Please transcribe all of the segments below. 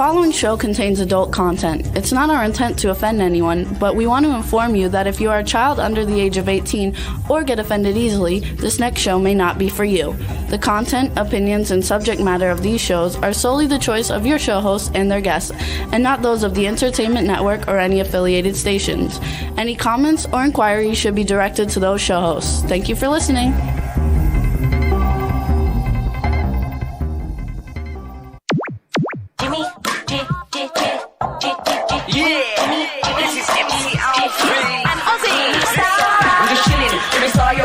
following show contains adult content. It's not our intent to offend anyone, but we want to inform you that if you are a child under the age of 18 or get offended easily, this next show may not be for you. The content, opinions, and subject matter of these shows are solely the choice of your show hosts and their guests, and not those of the Entertainment Network or any affiliated stations. Any comments or inquiries should be directed to those show hosts. Thank you for listening.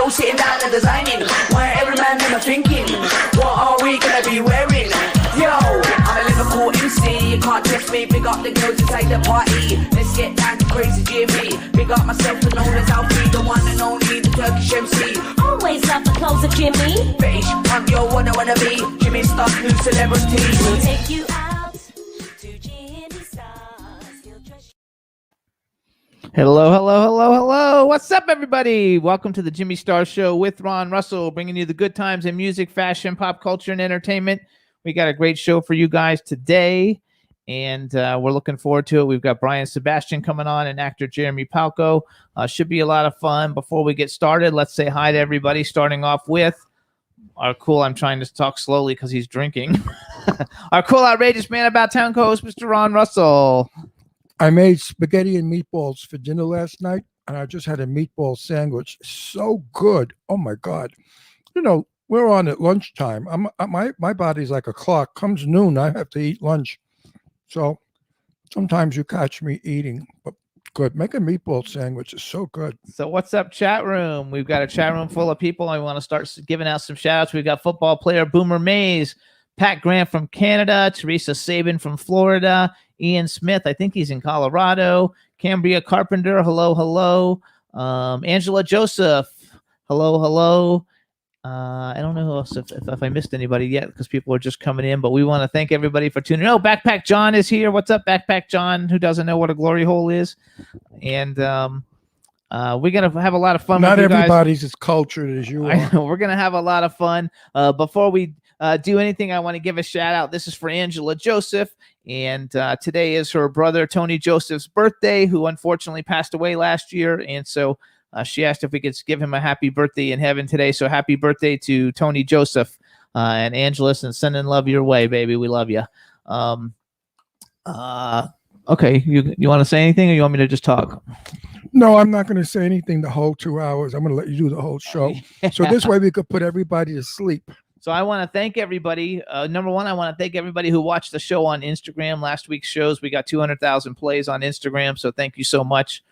Sitting down and designing, where every man never thinking, what are we gonna be wearing? Yo, I'm a Liverpool MC, you can't test me. Big up the girls inside the party, let's get down to crazy Jimmy. Big up myself and known as Alfie, the one and only, the Turkish MC. Always love the clothes of Jimmy. Bitch, I'm your wanna be Jimmy Star, new celebrity. We'll take you out to Jimmy Stars. He'll dress Hello. What's up, everybody? Welcome to the Jimmy Star Show with Ron Russell, bringing you the good times in music, fashion, pop culture, and entertainment. We got a great show for you guys today, and we're looking forward to it. We've got Brian Sebastian coming on and actor Jeremy Palco. Should be a lot of fun. Before we get started, let's say hi to everybody, starting off with our cool, I'm trying to talk slowly because he's drinking, our cool, outrageous man about town co-host, Mr. Ron Russell. I made spaghetti and meatballs for dinner last night, and I just had a meatball sandwich. So good. Oh, my God. You know, we're on at lunchtime. My body's like a clock. Comes noon, I have to eat lunch. So sometimes you catch me eating, but good. Make a meatball sandwich. It's so good. So what's up, chat room? We've got a chat room full of people. I want to start giving out some shout outs. We've got football player Boomer Mays, Pat Grant from Canada, Teresa Sabin from Florida, Ian Smith, I think he's in Colorado, Cambria Carpenter, hello. Angela Joseph, hello. I don't know who else, if I missed anybody yet, because people are just coming in, but we want to thank everybody for tuning in. Oh, Backpack John is here. What's up, Backpack John, who doesn't know what a glory hole is? And we're going to have a lot of fun. Not with you everybody's guys. as cultured as you are. I know, we're going to have a lot of fun. Before we do anything, I want to give a shout out. This is for Angela Joseph, and today is her brother Tony Joseph's birthday, who unfortunately passed away last year, and so she asked if we could give him a happy birthday in heaven today. So happy birthday to Tony Joseph, and Angela, and sending love your way, baby. We love you. Okay, you want to say anything, or you want me to just talk? No, I'm not going to say anything the whole 2 hours. I'm going to let you do the whole show. So this way we could put everybody to sleep. So I want to thank everybody. Number one, I want to thank everybody who watched the show on Instagram. Last week's shows, we got 200,000 plays on Instagram. So thank you so much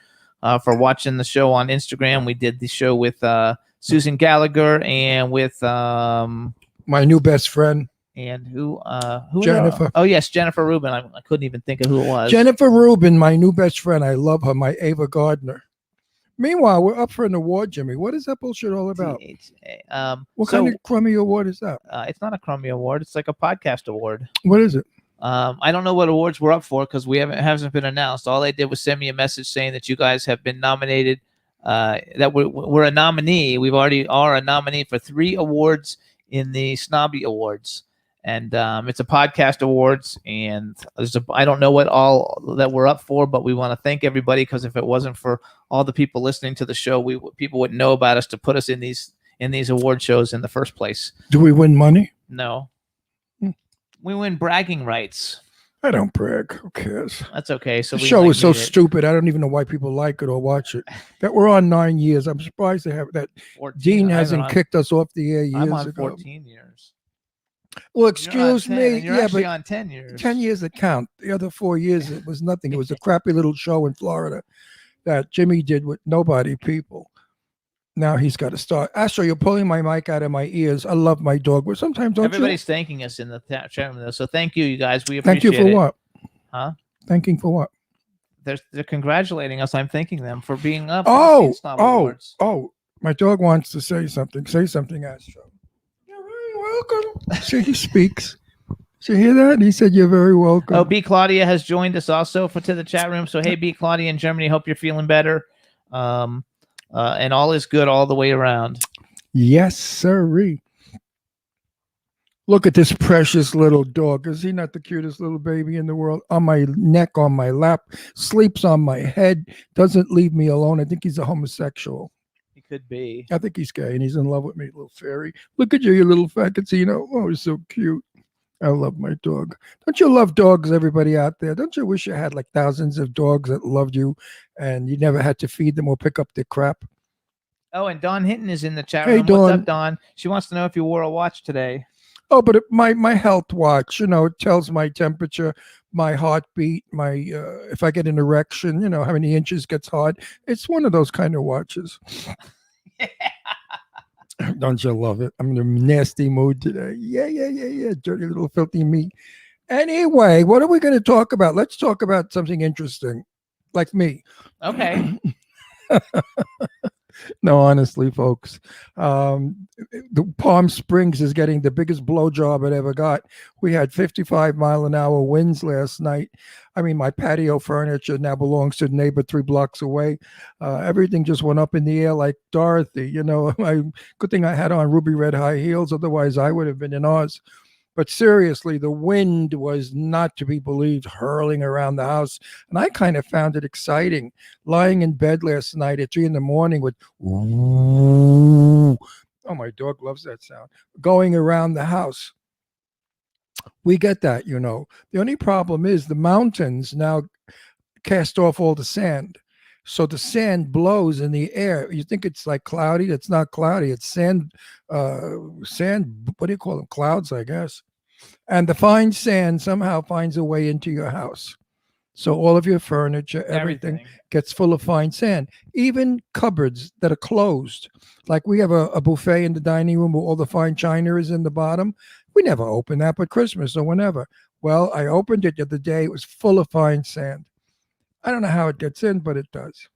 for watching the show on Instagram. We did the show with Susan Gallagher and with my new best friend. And who Jennifer. Oh, yes, Jennifer Rubin. I couldn't even think of who it was. Jennifer Rubin, my new best friend. I love her. My Ava Gardner. Meanwhile, we're up for an award, Jimmy. What is that bullshit all about? What kind of crummy award is that? It's not a crummy award. It's like a podcast award. What is it? I don't know what awards we're up for because hasn't been announced. All they did was send me a message saying that you guys have been nominated, that we're a nominee. We already are a nominee for 3 awards in the Snobby Awards. And it's a podcast awards, and I don't know what all that we're up for, but we want to thank everybody, because if it wasn't for all the people listening to the show, people wouldn't know about us to put us in these award shows in the first place. Do we win money? No. We win bragging rights. I don't brag. Who cares? That's okay. So the show is so stupid. I don't even know why people like it or watch it. That we're on 9 years. I'm surprised they have that. 14, Dean hasn't kicked us off the air years I'm on ago. 14 years. Well, excuse me. You're actually on 10 years. 10 years that count. The other 4 years, it was nothing. It was a crappy little show in Florida that Jimmy did with nobody people. Now he's got to start. Astro, you're pulling my mic out of my ears. I love my dog, but sometimes don't Everybody's thanking us in the chat room, though. So thank you guys. We appreciate it. Thank you for what? Huh? Thanking for what? They're congratulating us. I'm thanking them for being up. Oh, my dog wants to say something. Say something, Astro. You're very welcome. See, he speaks. Did you hear that? He said you're very welcome. Oh, B. Claudia has joined us also to the chat room. So, hey, B. Claudia in Germany, hope you're feeling better. And all is good all the way around. Yes, sirree. Look at this precious little dog. Is he not the cutest little baby in the world? On my neck, on my lap, sleeps on my head, doesn't leave me alone. I think he's a homosexual. He could be. I think he's gay and he's in love with me, little fairy. Look at you little Facatino. Oh, he's so cute. I love my dog. Don't you love dogs, everybody out there? Don't you wish you had like thousands of dogs that loved you and you never had to feed them or pick up their crap? Oh, and Dawn Hinton is in the chat Hey, room. What's Dawn. up, Dawn? She wants to know if you wore a watch today. Oh, but my health watch, it tells my temperature, my heartbeat, my if I get an erection, how many inches gets hard. It's one of those kind of watches. Don't you love it? I'm in a nasty mood today. Yeah. Dirty little filthy meat. Anyway, what are we going to talk about? Let's talk about something interesting, like me. Okay. No, honestly, folks, the Palm Springs is getting the biggest blowjob it ever got. We had 55-mile-an-hour winds last night. I mean, my patio furniture now belongs to the neighbor 3 blocks away. Everything just went up in the air like Dorothy. Good thing I had on ruby red high heels. Otherwise, I would have been in Oz. But seriously, the wind was not to be believed, hurling around the house. And I kind of found it exciting. Lying in bed last night at 3 a.m. with, ooh, oh, my dog loves that sound, going around the house. We get that, The only problem is the mountains now cast off all the sand. So the sand blows in the air. You think it's like cloudy. It's not cloudy. It's sand, what do you call them? Clouds, I guess. And the fine sand somehow finds a way into your house. So all of your furniture, everything gets full of fine sand. Even cupboards that are closed. Like we have a buffet in the dining room where all the fine china is in the bottom. We never open that but Christmas or whenever. Well, I opened it the other day. It was full of fine sand. I don't know how it gets in, but it does.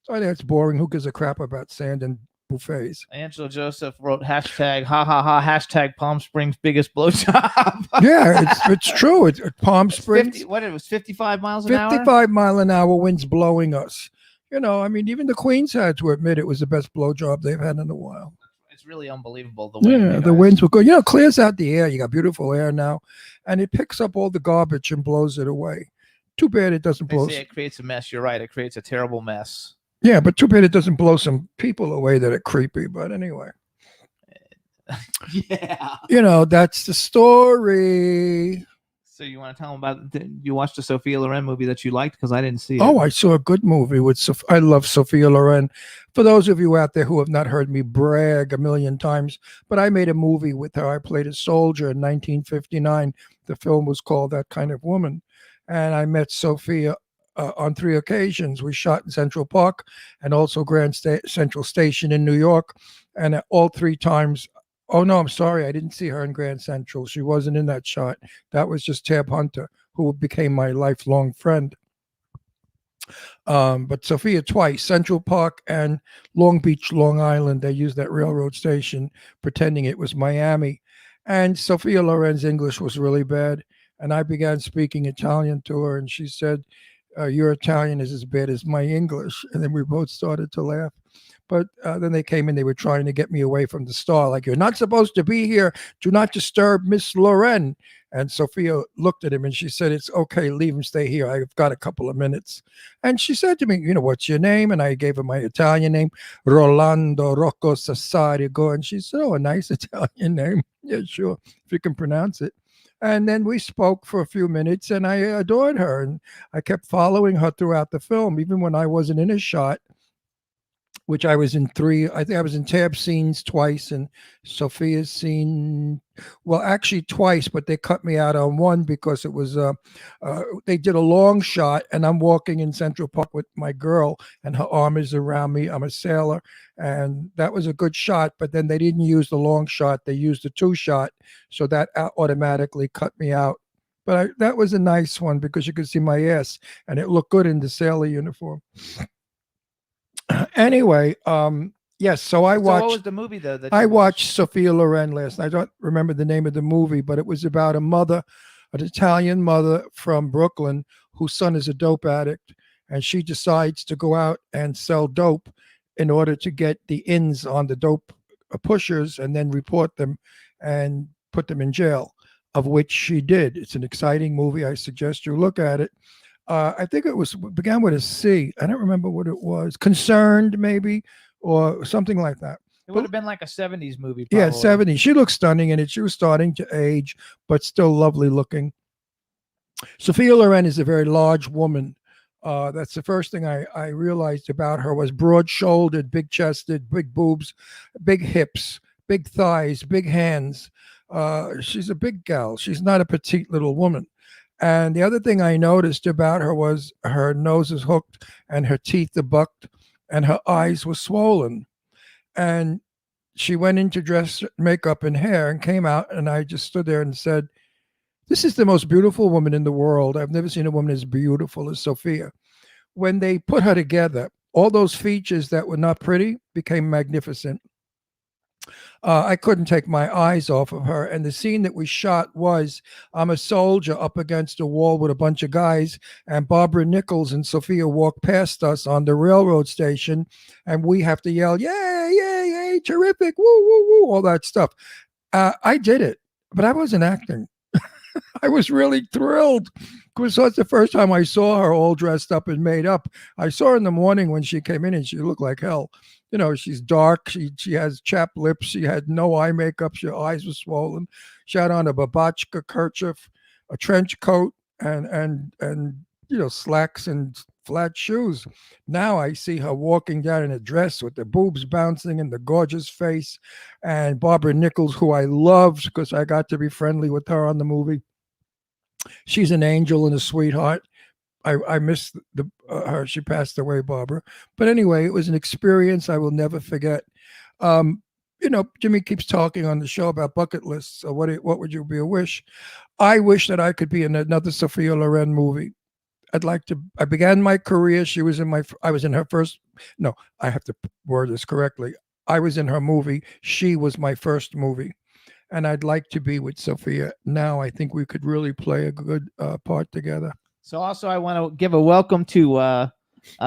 So I think it's boring. Who gives a crap about sand and buffets? Angela Joseph wrote hashtag ha ha ha hashtag Palm Springs biggest blowjob. Yeah, it's true. It's Palm Springs. 50, it was 55 miles an hour? 55-mile-an-hour winds blowing us. Even the Queens had to admit it was the best blowjob they've had in a while. It's really unbelievable. The wind, Yeah, the winds were good. Clears out the air. You got beautiful air now. And it picks up all the garbage and blows it away. Too bad it doesn't blow. It creates a mess. You're right. It creates a terrible mess. Yeah, but too bad it doesn't blow some people away that are creepy. But anyway. Yeah. That's the story. So you want to tell them about, you watched the Sophia Loren movie that you liked? Because I didn't see it. Oh, I saw a good movie with I love Sophia Loren. For those of you out there who have not heard me brag a million times, but I made a movie with her. I played a soldier in 1959. The film was called That Kind of Woman. And I met Sophia on 3 occasions. We shot in Central Park and also Grand Central Station in New York. And all 3 times, oh, no, I'm sorry. I didn't see her in Grand Central. She wasn't in that shot. That was just Tab Hunter, who became my lifelong friend. But Sophia twice, Central Park and Long Beach, Long Island. They used that railroad station pretending it was Miami. And Sophia Loren's English was really bad. And I began speaking Italian to her, and she said, your Italian is as bad as my English. And then we both started to laugh. But then they came in, they were trying to get me away from the star. Like, you're not supposed to be here. Do not disturb Miss Loren. And Sophia looked at him and she said, it's okay, leave him, stay here. I've got a couple of minutes. And she said to me, what's your name? And I gave her my Italian name, Rolando Rocco Sassarigo. And she said, oh, a nice Italian name. Yeah, sure, if you can pronounce it. And then we spoke for a few minutes and I adored her. And I kept following her throughout the film, even when I wasn't in a shot, which I was in 3. I think I was in Tab's scenes twice and Sophia's scene, well, actually twice, but they cut me out on one because it was, they did a long shot and I'm walking in Central Park with my girl and her arm is around me. I'm a sailor and that was a good shot, but then they didn't use the long shot. They used the 2 shot. So that automatically cut me out. But that was a nice one because you could see my ass and it looked good in the sailor uniform. Anyway, yes, so I watched. So what was the movie though? I watched Sophia Loren last night. I don't remember the name of the movie, but it was about a mother, an Italian mother from Brooklyn whose son is a dope addict, and she decides to go out and sell dope in order to get the ins on the dope pushers and then report them and put them in jail, of which she did. It's an exciting movie. I suggest you look at it. I think began with a C. I don't remember what it was. Concerned, maybe, or something like that. It would have been like a 70s movie. Yeah, probably. 70. She looked stunning in it. She was starting to age, but still lovely looking. Sophia Loren is a very large woman. That's the first thing I realized about her was broad-shouldered, big-chested, big boobs, big hips, big thighs, big hands. She's a big gal. She's not a petite little woman. And the other thing I noticed about her was her nose is hooked and her teeth are bucked and her eyes were swollen. And she went into dress, makeup, and hair and came out, and I just stood there and said, this is the most beautiful woman in the world. I've never seen a woman as beautiful as Sophia. When they put her together, all those features that were not pretty became magnificent. I couldn't take my eyes off of her. And the scene that we shot was, I'm a soldier up against a wall with a bunch of guys, and Barbara Nichols and Sophia walk past us on the railroad station, and we have to yell, yay, yay, yay, terrific, woo, woo, woo, all that stuff. I did it, but I wasn't acting. I was really thrilled because that's the first time I saw her all dressed up and made up. I saw her in the morning when she came in, and she looked like hell. You know, she's dark. She has chapped lips. She had no eye makeup. Her eyes were swollen. She had on a babachka kerchief, a trench coat, and slacks and flat shoes. Now I see her walking down in a dress with the boobs bouncing and the gorgeous face. And Barbara Nichols, who I loved because I got to be friendly with her on the movie. She's an angel and a sweetheart. I miss her. She passed away, Barbara. But anyway, it was an experience I will never forget. Jimmy keeps talking on the show about bucket lists. So what would you be a wish? I wish that I could be in another Sophia Loren movie. I began my career. I was in her first. No, I have to word this correctly. I was in her movie. She was my first movie. And I'd like to be with Sophia. Now I think we could really play a good part together. So also I want to give a welcome to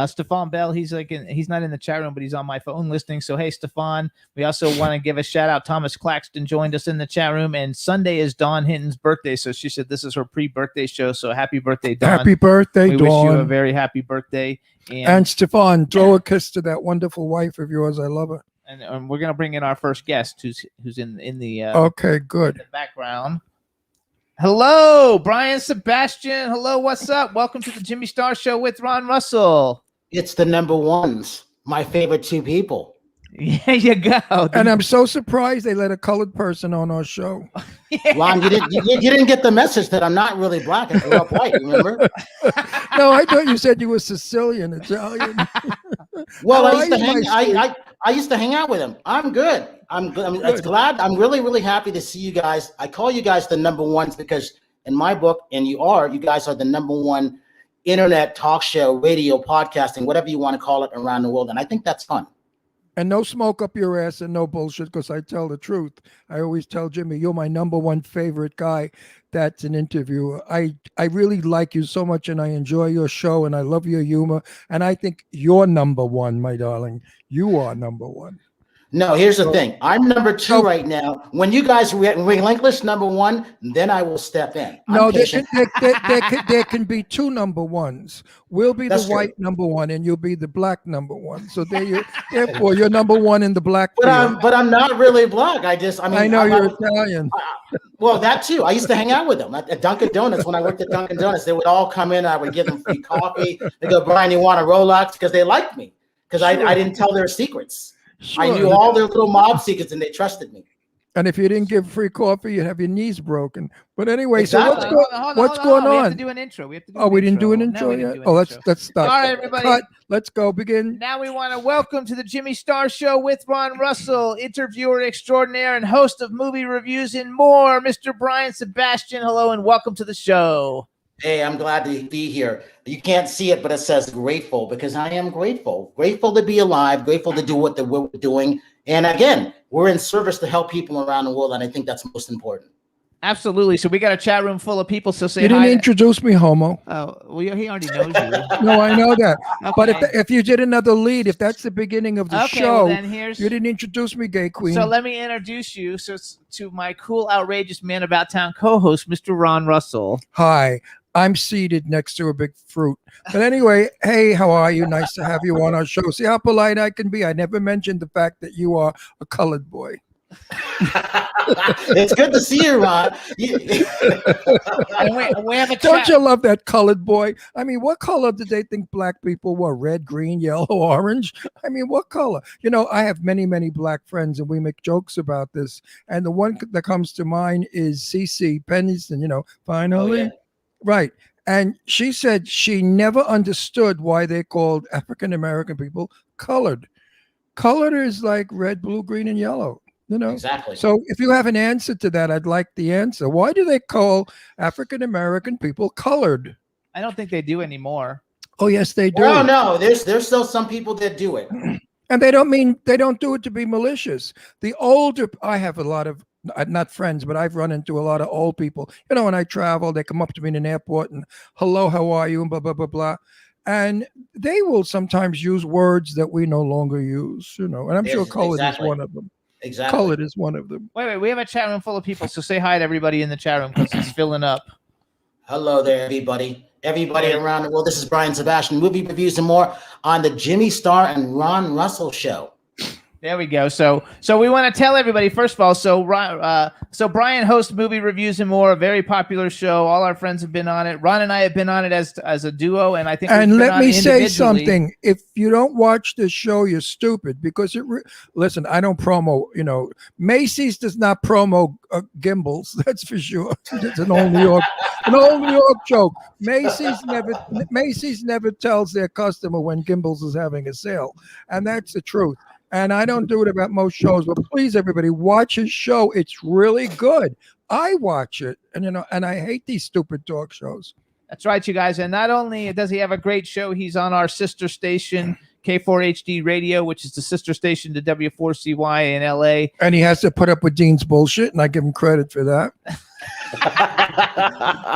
Stefan Bell. He's not in the chat room, but he's on my phone listening. So hey, Stefan. We also want to give a shout out. Thomas Claxton joined us in the chat room, and Sunday is Dawn Hinton's birthday. So she said this is her pre-birthday show. So happy birthday, Dawn. Happy birthday, we Dawn. wish you a very happy birthday. And Stefan, throw a kiss to that wonderful wife of yours. I love her. And we're gonna bring in our first guest, who's in the okay, good, in the background. Hello, Brian Sebastian. Hello, what's up? Welcome to the Jimmy Star Show with Ron Russell. It's the number ones, my favorite two people. There you go. And I'm so surprised they let a colored person on our show. Ron, you didn't get the message that I'm not really black. I grew up white, remember? No, I thought you said you were Sicilian, Italian. Well, I used to hang out with him. I'm good. I'm glad. I'm really, really happy to see you guys. I call you guys the number ones because in my book, and you guys are the number one internet talk show, radio, podcasting, whatever you want to call it around the world. And I think that's fun. And no smoke up your ass and no bullshit, because I tell the truth. I always tell Jimmy, you're my number one favorite guy that's an interviewer. I really like you so much, and I enjoy your show, and I love your humor. And I think you're number one, my darling. You are number one. No, here's the thing. I'm number two right now. When you guys relinquish number one, then I will step in. There can be two number ones. We'll be the white number one, and you'll be the black number one. So therefore, you're number one in the black. But I'm not really black. I know you're Italian. Well, that too. I used to hang out with them at Dunkin' Donuts. When I worked at Dunkin' Donuts, they would all come in. I would give them free coffee. They go, Brian, you want a Rolex? Because they liked me. Because I didn't tell their secrets. Sure. I knew all their little mob secrets, and they trusted me. And if you didn't give free coffee, you'd have your knees broken. But anyway, exactly. So what's going on? We have to do an intro. We didn't do an intro yet? Let's start. All right, everybody. Cut. Let's go. Begin. Now we want to welcome to the Jimmy Star Show with Ron Russell, interviewer extraordinaire and host of movie reviews and more, Mr. Brian Sebastian. Hello and welcome to the show. Hey, I'm glad to be here. You can't see it, but it says grateful because I am grateful. Grateful to be alive, grateful to do what we're doing. And again, we're in service to help people around the world, and I think that's most important. Absolutely. So we got a chat room full of people. So say You didn't hi. introduce me, homo. Oh, well, he already knows you. No, I know that. But Okay. if you did another lead, if that's the beginning of the Okay, well, show, then here's. you didn't introduce me, gay queen. So let me introduce you to my cool, outrageous man about town co-host, Mr. Ron Russell. Hi, I'm seated next to a big fruit. But anyway, hey, how are you? Nice to have you on our show. See how polite I can be. I never mentioned the fact that you are a colored boy. It's good to see you, Ron. And we have a Don't chat. you love that colored boy? I mean, what color did they think black people were? Red, green, yellow, orange? I mean, what color? You know, I have many, many black friends, and we make jokes about this. And the one that comes to mind is Cece Pennington, you know, finally. Oh, yeah. Right. And she said she never understood why they called African American people colored. Colored is like red, blue, green, and yellow. You know, Exactly. so if you have an answer to that, I'd like the answer. Why do they call African American people colored? I don't think they do anymore. Oh, yes, they do. Oh no, there's still some people that do it. And they don't do it to be malicious. The older, I have a lot of, not friends, but I've run into a lot of old people. You know, when I travel, they come up to me in an airport and, hello, how are you? And blah, blah, blah, blah. And they will sometimes use words that we no longer use, you know, and I'm sure Yes, colored exactly. is one of them. Exactly. Colored is one of them. Wait, we have a chat room full of people. So say hi to everybody in the chat room because it's filling up. Hello there, everybody. Everybody around the world. This is Brian Sebastian, movie reviews and more on the Jimmy Star and Ron Russell show. There we go. So we want to tell everybody first of all. So Brian hosts movie reviews and more, a very popular show. All our friends have been on it. Ron and I have been on it as a duo, and I think. And we've been let on me it say individually. something. If you don't watch this show, you're stupid because listen, I don't promo, you know, Macy's does not promo gimbals. That's for sure. It's an old New York joke. Macy's never tells their customer when Gimbals is having a sale. And that's the truth. And I don't do it about most shows, but please, everybody, watch his show. It's really good. I watch it, and you know, and I hate these stupid talk shows. That's right, you guys. And not only does he have a great show, he's on our sister station, K4HD Radio, which is the sister station to W4CY in LA. And he has to put up with Dean's bullshit, and I give him credit for that.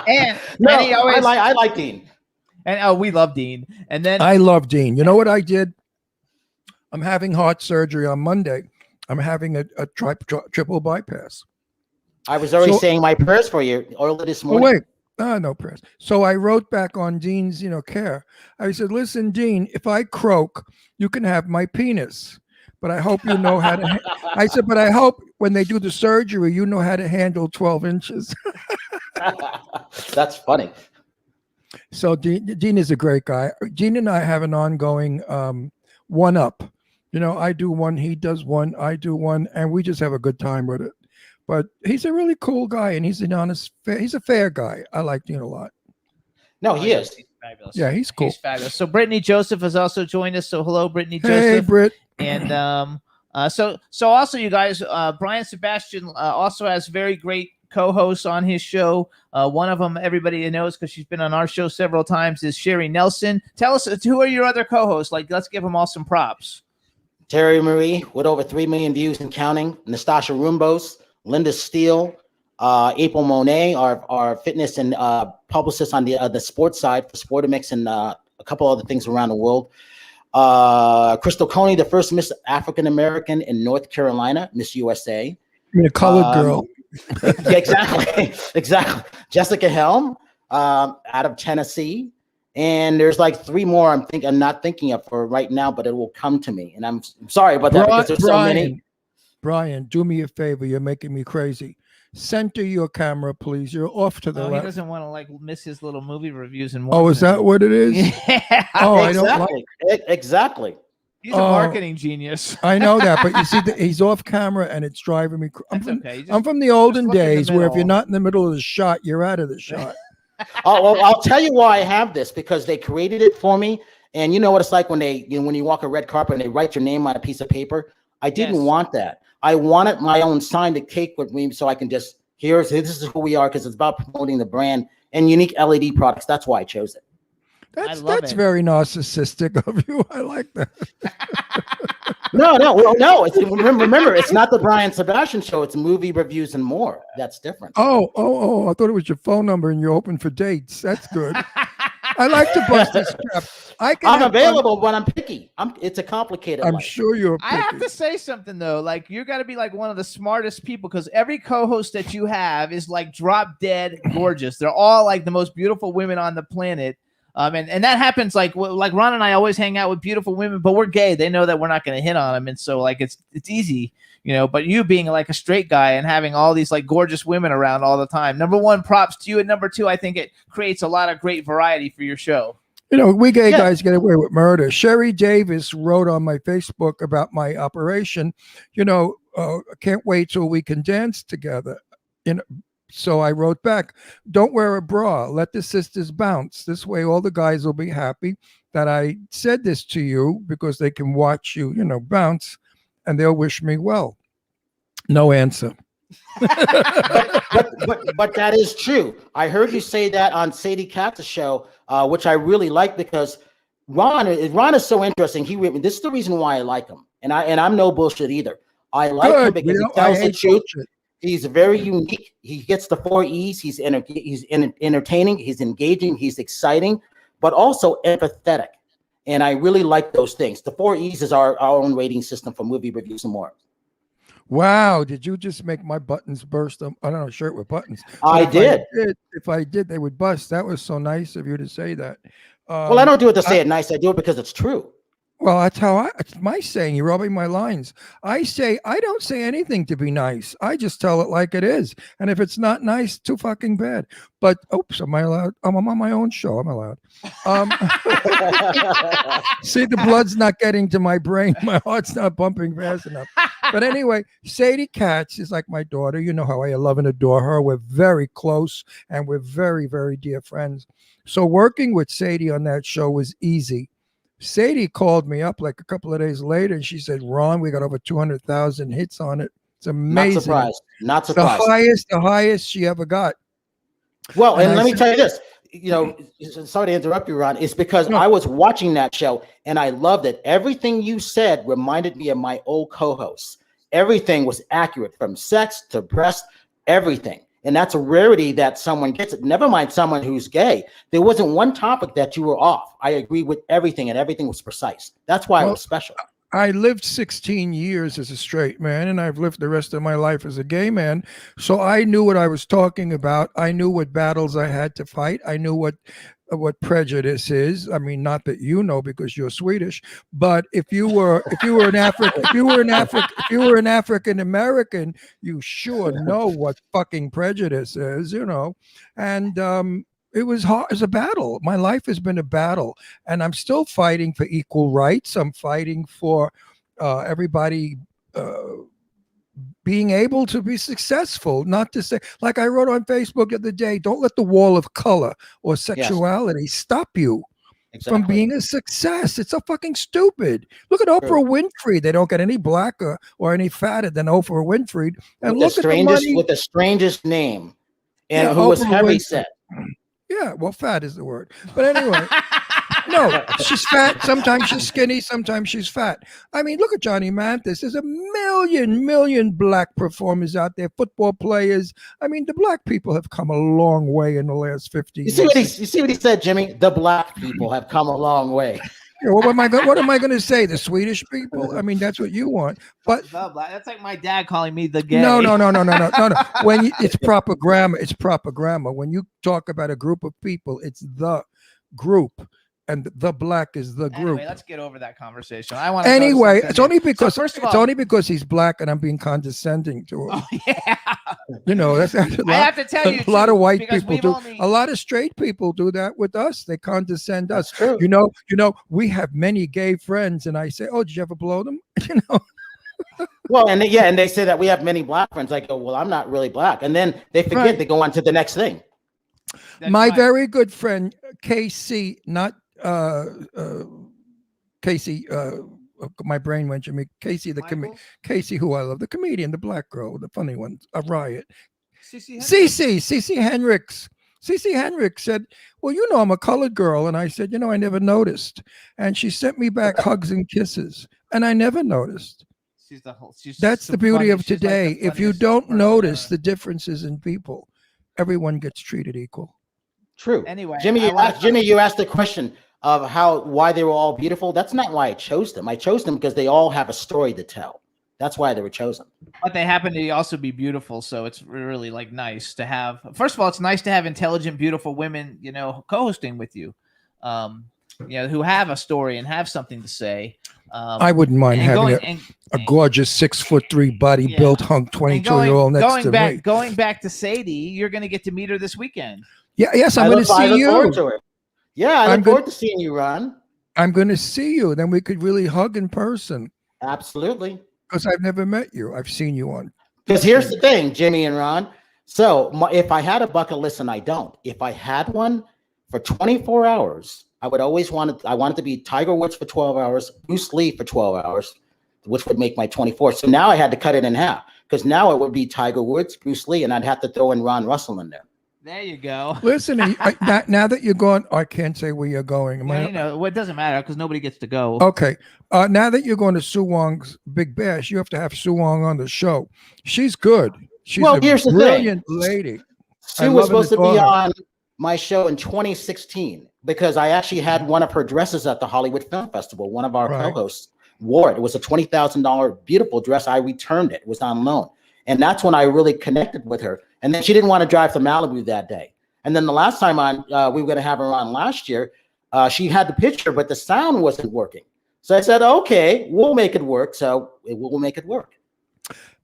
And he always, I like Dean. and we love Dean. And then I love Dean. You know what I did? I'm having heart surgery on Monday. I'm having a triple bypass. I was already So- saying my prayers for you earlier this Oh, morning. wait. No prayers. So I wrote back on Dean's, care. I said, listen, Dean, if I croak, you can have my penis. But I hope you know how to. I said, but I hope when they do the surgery, you know how to handle 12 inches. That's funny. So Dean is a great guy. Dean and I have an ongoing one-up. You know, I do one, he does one, I do one, and we just have a good time with it. But he's a really cool guy, and he's an honest, he's a fair guy. I like Dean a lot. No, he is. He's fabulous. Yeah, he's cool. He's fabulous. So Brittany Joseph has also joined us. So hello, Brittany Hey, Joseph. Britt. And so also you guys, Brian Sebastian also has very great co-hosts on his show. One of them everybody knows because she's been on our show several times is Sherry Nelson. Tell us, who are your other co-hosts? Like, let's give them all some props. Terry Marie with over 3 million views and counting. Nastasha Rumbos, Linda Steele, April Monet, our fitness and publicist on the sports side for Sportamix and a couple other things around the world. Crystal Coney, the first Miss African American in North Carolina, Miss USA. I mean, a colored girl. Yeah, exactly. Jessica Helm, out of Tennessee. And there's like 3 more I'm not thinking of for right now, but it will come to me. And I'm sorry about that because there's so many. Brian, do me a favor. You're making me crazy. Center your camera, please. You're off to the He left. doesn't want to like miss his little movie reviews and Oh, is that what it is? Yeah. Oh, I don't like. Exactly. He's a marketing genius. I know that, but you see, he's off camera, and it's driving me. That's okay. I'm from the olden look in the days where if you're middle. not in the middle of the shot, you're out of the shot. Oh, well, I'll tell you why I have this, because they created it for me. And you know what it's like when when you walk a red carpet and they write your name on a piece of paper. I didn't Yes. want that. I wanted my own signed cake with me so I can just this is who we are, because it's about promoting the brand and unique LED products. That's why I chose it. That's love that's it. very narcissistic of you. I like that. No. Remember, it's not the Brian Sebastian show. It's movie reviews and more. That's different. Oh! I thought it was your phone number and you're open for dates. That's good. I like to bust this crap. I'm available when I'm picky. It's a complicated. I'm life. sure you're. I have to say something though. Like you got to be like one of the smartest people because every co-host that you have is like drop dead gorgeous. They're all like the most beautiful women on the planet. And that happens like Ron and I always hang out with beautiful women, but we're gay. They know that we're not going to hit on them, and so like it's easy, you know. But you being like a straight guy and having all these like gorgeous women around all the time. Number one, props to you, and number two, I think it creates a lot of great variety for your show. You know, we gay guys get away with murder. Sherry Davis wrote on my Facebook about my operation. You know, can't wait till we can dance together. You know. So I wrote back, don't wear a bra. Let the sisters bounce. This way, all the guys will be happy that I said this to you because they can watch you, you know, bounce and they'll wish me well. No answer. but that is true. I heard you say that on Sadie Katz's show, which I really like because Ron is so interesting. This is the reason why I like him. And I'm no bullshit either. I like him because he tells the truth. Bullshit. He's very unique. He gets the 4 E's. He's entertaining. He's engaging. He's exciting, but also empathetic. And I really like those things. The 4 E's is our own rating system for movie reviews and more. Wow. Did you just make my buttons burst? I don't know, shirt with buttons. I did. If I did, they would bust. That was so nice of you to say that. Well, I don't do it to say it nice. I do it because it's true. Well, that's how it's my saying. You're robbing my lines. I don't say anything to be nice. I just tell it like it is. And if it's not nice, too fucking bad. But oops, am I allowed? I'm on my own show. I'm allowed. See, the blood's not getting to my brain. My heart's not bumping fast enough. But anyway, Sadie Katz is like my daughter. You know how I love and adore her. We're very close and we're very, very dear friends. So working with Sadie on that show was easy. Sadie called me up like a couple of days later and she said, Ron, we got over 200,000 hits on it. It's amazing. Not surprised. The highest she ever got. Well, and let me tell you this, you know, sorry to interrupt you, Ron. It's because I was watching that show and I loved it. Everything you said reminded me of my old co-hosts. Everything was accurate from sex to breast, everything. And that's a rarity that someone gets it. Never mind someone who's gay. There wasn't one topic that you were off. I agree with everything and everything was precise. That's why it was special. I lived 16 years as a straight man and I've lived the rest of my life as a gay man. So I knew what I was talking about. I knew what battles I had to fight. I knew what prejudice is. I mean, not that you know because you're Swedish, but if you were an African American, you sure know what fucking prejudice is, you know. And it was hard as a battle. My life has been a battle, and I'm still fighting for equal rights. I'm fighting for everybody being able to be successful, not to say, like I wrote on Facebook the other day, don't let the wall of color or sexuality stop you from being a success. It's so fucking stupid. Look at Oprah Winfrey. They don't get any blacker or any fatter than Oprah Winfrey. And look at the money with the strangest name, and who was heavy set. Yeah, well, fat is the word. But anyway, no, she's fat. Sometimes she's skinny. Sometimes she's fat. I mean, look at Johnny Mathis. There's a million black performers out there, football players. I mean, the black people have come a long way in the last 50 years. You see what he said, Jimmy? The black people have come a long way. Yeah, what am I going to say? The Swedish people? I mean, that's what you want. But that's like my dad calling me the gay. No. When it's proper grammar, it's proper grammar. When you talk about a group of people, it's the group, and the black is the group. Anyway, let's get over that conversation. I want. Anyway, it's only because only because he's black, and I'm being condescending to him. Oh, yeah. You know, that's I have to tell you, a lot of white people do. Only... A lot of straight people do that with us. They condescend us. True. You know, we have many gay friends, and I say, "Oh, did you ever blow them?" You know. Well, and they say that we have many black friends. I go, well, I'm not really black, and then they forget. Right. They go on to the next thing. My very good friend Casey, not Casey. My brain went to me. Casey, Casey, who I love, the comedian, the black girl, the funny one, a riot. Cece Henricks. Cece Henricks said, well, you know, I'm a colored girl. And I said, you know, I never noticed. And she sent me back hugs and kisses. and I never noticed. She's That's some the beauty funny- of she's like the today. If you funniest don't person notice ever. the differences in people, everyone gets treated equal. True. Anyway, Jimmy, I wanna- Jimmy, you asked the question of why they were all beautiful. That's not why I chose them. I chose them because they all have a story to tell. That's why they were chosen. But they happen to also be beautiful, so it's really like nice to have. First of all, it's nice to have intelligent, beautiful women, co-hosting with you, who have a story and have something to say. I wouldn't mind and having going- a gorgeous 6'3" body Yeah. built hunk 22-year-old next to me. Going back to Sadie, you're going to get to meet her this weekend. Yeah, yes, I'm I going to look see forward you. to it. Yeah, I I'm look good- forward to seeing you, Ron. I'm going to see you. Then we could really hug in person Absolutely. because I've never met you. I've seen you on. Because here's the thing, Jimmy and Ron. So if I had a bucket list, and I don't, if I had one for 24 hours, I wanted to be Tiger Woods for 12 hours, Bruce Lee for 12 hours, which would make my 24. So now I had to cut it in half because now it would be Tiger Woods, Bruce Lee, and I'd have to throw in Ron Russell in there. There you go. Listen, now that you're going, I can't say where you're going. Am I- Well, it doesn't matter because nobody gets to go. Okay. Now that you're going to Sue Wong's Big Bash, you have to have Sue Wong on the show. She's good. She's Well, a here's the thing. brilliant lady. I Sue love was supposed the to be daughter. on my show in 2016 because I actually had one of her dresses at the Hollywood Film Festival. One of our Right. co-hosts wore it. It was a $20,000 beautiful dress. I returned it. It was on loan. And that's when I really connected with her. And then she didn't want to drive to Malibu that day. And then the last time we were going to have her on last year, she had the picture, but the sound wasn't working. So I said, okay, we'll make it work. So we'll make it work.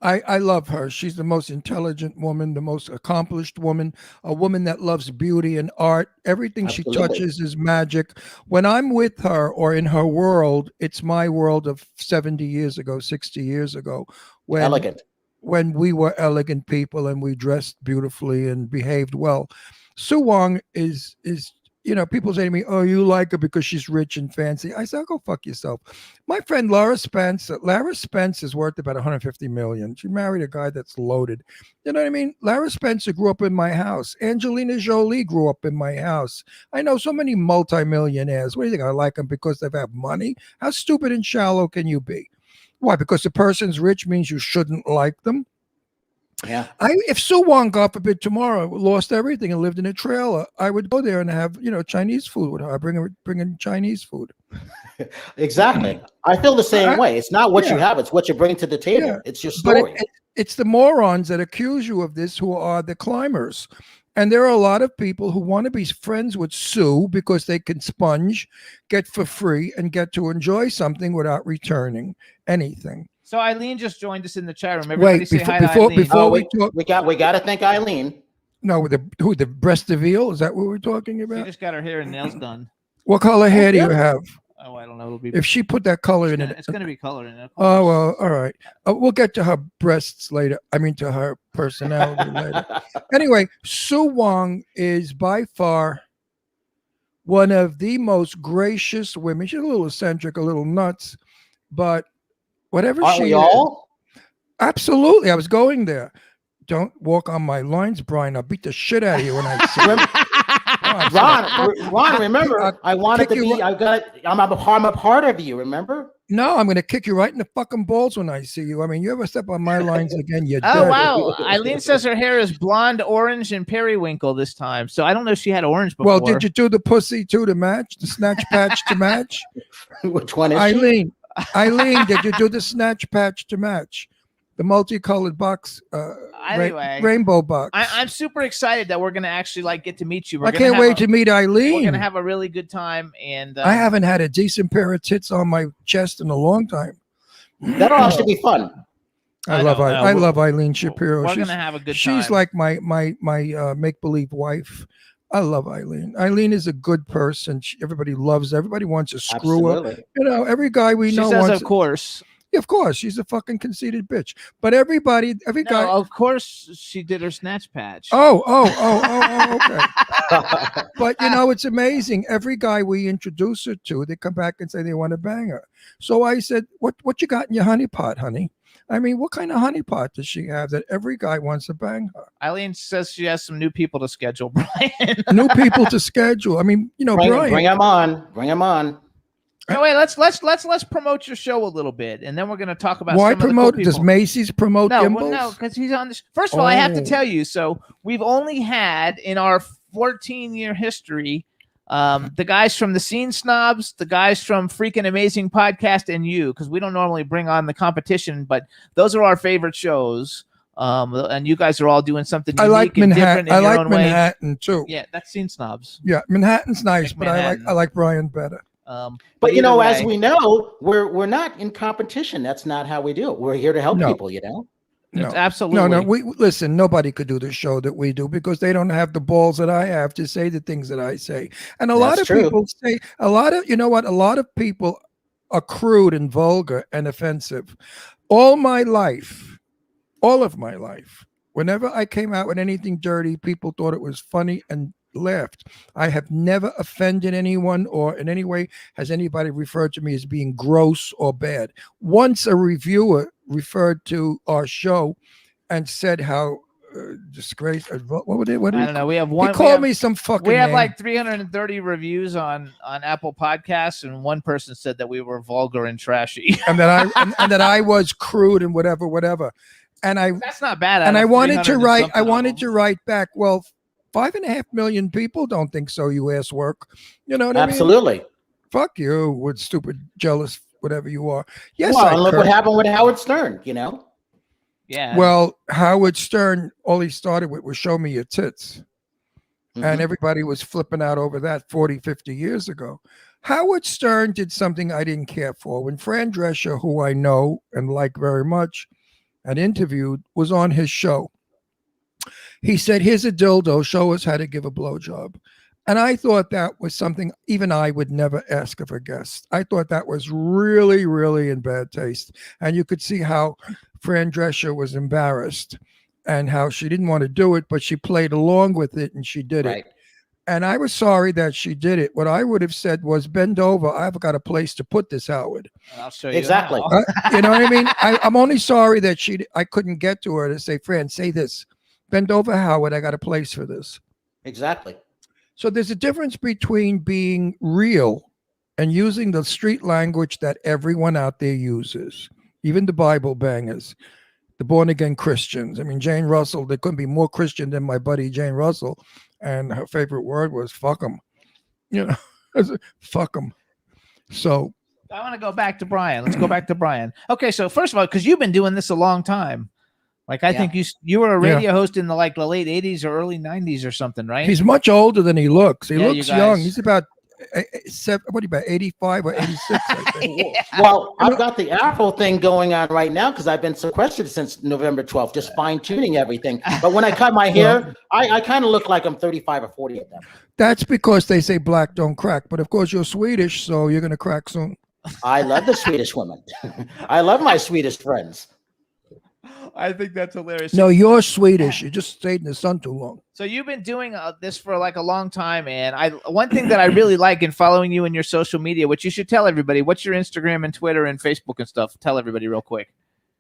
I love her. She's the most intelligent woman, the most accomplished woman, a woman that loves beauty and art. Everything Absolutely. she touches is magic. When I'm with her or in her world, it's my world of 70 years ago, 60 years ago, Elegant. when we were elegant people and we dressed beautifully and behaved well. Sue Wong is people say to me, oh, you like her because she's rich and fancy. I said, go fuck yourself. My friend Lara Spence is worth about 150 million. She married a guy that's loaded. You know what I mean? Lara Spencer grew up in my house. Angelina Jolie grew up in my house. I know so many multimillionaires. What do you think? I like them because they have money? How stupid and shallow can you be? Why? Because the person's rich means you shouldn't like them? Yeah. If Sue Wong, God forbid, tomorrow lost everything and lived in a trailer, I would go there and have Chinese food with her. I bring in Chinese food. Exactly. I feel the same way. It's not what you Yeah. have, it's what you bring to the table. Yeah. It's your But story. it's the morons that accuse you of this who are the climbers. And there are a lot of people who want to be friends with Sue because they can sponge, get for free, and get to enjoy something without returning anything. So Eileen just joined us in the chat room. Everybody Wait, say hi to before Eileen. we talk, we got to thank Eileen. no, the breast of veal, is that what we're talking She about? just got her hair and nails done. What color hair do you have? Oh, I don't know. It'll be. If she put that color in it, It's going to be colored in it. oh well, all right. We'll get to her breasts later. I mean, to her personality later. Anyway, Sue Wong is by far one of the most gracious women. She's a little eccentric, a little nuts, but whatever Aren't she we is, all? absolutely. I was going there. Don't walk on my lines, Brian. I'll beat the shit out of you when I see you. I'm sorry. Ron, remember, I wanted to kick you be, I'm a part of you, remember? No, I'm going to kick you right in the fucking balls when I see you. I mean, you ever step on my lines again, you're Oh dead. wow! Eileen says her hair is blonde, orange, and periwinkle this time. So I don't know if she had orange before. Well, did you do the pussy too to match, the snatch patch to match? Which one is she? Eileen, did you do the snatch patch to match? The multicolored box, Anyway. rainbow box. I'm super excited that we're gonna actually get to meet you. I can't wait to meet We're Eileen. gonna have a really good time, and I haven't had a decent pair of tits on my chest in a long time. That'll actually be fun. I I love know, I we're- love Eileen Shapiro. We're She's, gonna have a good time. she's like my make believe wife. I love Eileen. Eileen is a good person. Everybody loves her. Everybody wants to screw her. Absolutely. Every guy we She know says, wants. of course. Yeah, of course, she's a fucking conceited bitch. But every guy. No, of course she did her snatch patch. Oh, okay. But it's amazing. Every guy we introduce her to, they come back and say they want to bang her. So I said, "What you got in your honey pot, honey? I mean, what kind of honey pot does she have that every guy wants to bang her? Eileen says she has some new people to schedule, Brian. New people to schedule. I mean, Brian. Bring him on. Bring him on. No, wait, let's promote your show a little bit, and then we're going to talk about. Why some of the cool promote? Does people. Macy's promote No, Gimbals? well, no, because he's on this. First of all, I have to Oh. tell you. So we've only had in our 14-year history, the guys from the Scene Snobs, the guys from Freaking Amazing Podcast, and you, because we don't normally bring on the competition, but those are our favorite shows. And you guys are all doing something unique I like and different Manhattan. in I your like own way. Manhattan too. Yeah, that's Scene Snobs. Yeah, Manhattan's nice, Like but Manhattan. I like Brian better. But you either know, as way- we know, we're not in competition. That's not how we do it. We're here to help No. people. You know. It's No. absolutely. No, we listen. Nobody could do the show that we do because they don't have the balls that I have to say the things that I say. And a lot That's of true. people say a lot of. You know what? A lot of people are crude and vulgar and offensive. All of my life, whenever I came out with anything dirty, people thought it was funny and laughed. I have never offended anyone, or in any way has anybody referred to me as being gross or bad. Once a reviewer referred to our show and said how disgrace. What would it? What did I don't know. We have one. He we called have- me some fucking. We have name. like 330 reviews on Apple Podcasts, and one person said that we were vulgar and trashy. and that I was crude and whatever. And I That's not bad. and out I of wanted to 300 and write. something I of wanted them. to write back. Well, 5.5 million people don't think so. You ass work. You know what I mean? Absolutely. Fuck you with stupid, jealous, whatever you are. Yes, Well, I and look what curse. happened with Howard Stern. You know. Yeah. Well, Howard Stern, all he started with was show me your tits. Mhm. And everybody was flipping out over that 40, 50 years ago. Howard Stern did something I didn't care for. When Fran Drescher, who I know and like very much and interviewed, was on his show, he said, here's a dildo, show us how to give a blowjob. And I thought that was something even I would never ask of a guest. I thought that was really, really in bad taste. And you could see how Fran Drescher was embarrassed and how she didn't want to do it, but she played along with it and she did Right. it. And I was sorry that she did it. What I would have said was, bend over. I've got a place to put this, Howard. I'll show you Exactly. how. You know what I mean? I'm only sorry that I couldn't get to her to say, Fran, say this. Bend over, Howard. I got a place for this. Exactly. So there's a difference between being real and using the street language that everyone out there uses, even the Bible bangers, the born again Christians. I mean, Jane Russell, there couldn't be more Christian than my buddy Jane Russell. And her favorite word was fuck them. You know, fuck them. So I want to go back to Brian. Let's go back to Brian. Okay, so first of all, because you've been doing this a long time, like I Yeah. think you were a Yeah. radio host in the late 80s or early 90s or something, right? he's much older than he looks. He Yeah, you looks young. guys- He's about what are you about 85 or 86? I think. Well, I've got the Apple thing going on right now because I've been sequestered since November 12th, just fine tuning everything. But when I cut my hair, I kind of look like I'm 35 or 40 at that. That's because they say black don't crack. But of course, you're Swedish, so you're going to crack soon. I love the Swedish women. I love my Swedish friends. I think that's hilarious. No, you're Swedish. You just stayed in the sun too long. So you've been doing this for like a long time, and one thing that I really like in following you in your social media, which you should tell everybody, what's your Instagram and Twitter and Facebook and stuff? Tell everybody real quick.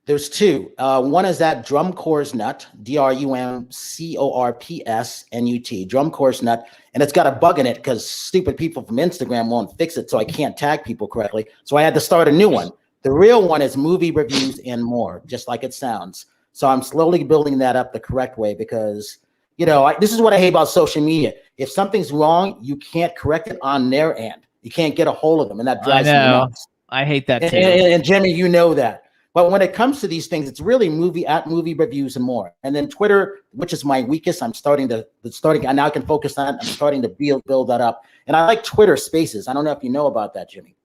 There's two. One is that Drum Corps Nut, DRUMCORPSNUT, Drum Corps Nut, and it's got a bug in it because stupid people from Instagram won't fix it, so I can't tag people correctly. So I had to start a new one. The real one is Movie Reviews and More, just like it sounds. So I'm slowly building that up the correct way because, you know, this is what I hate about social media. If something's wrong, you can't correct it on their end. You can't get a hold of them, and that drives me know. nuts. I hate that too. And Jimmy, you know that. But when it comes to these things, it's really movie reviews and more. And then Twitter, which is my weakest, and now I can focus on it. I'm starting to build that up. And I like Twitter Spaces. I don't know if you know about that, Jimmy.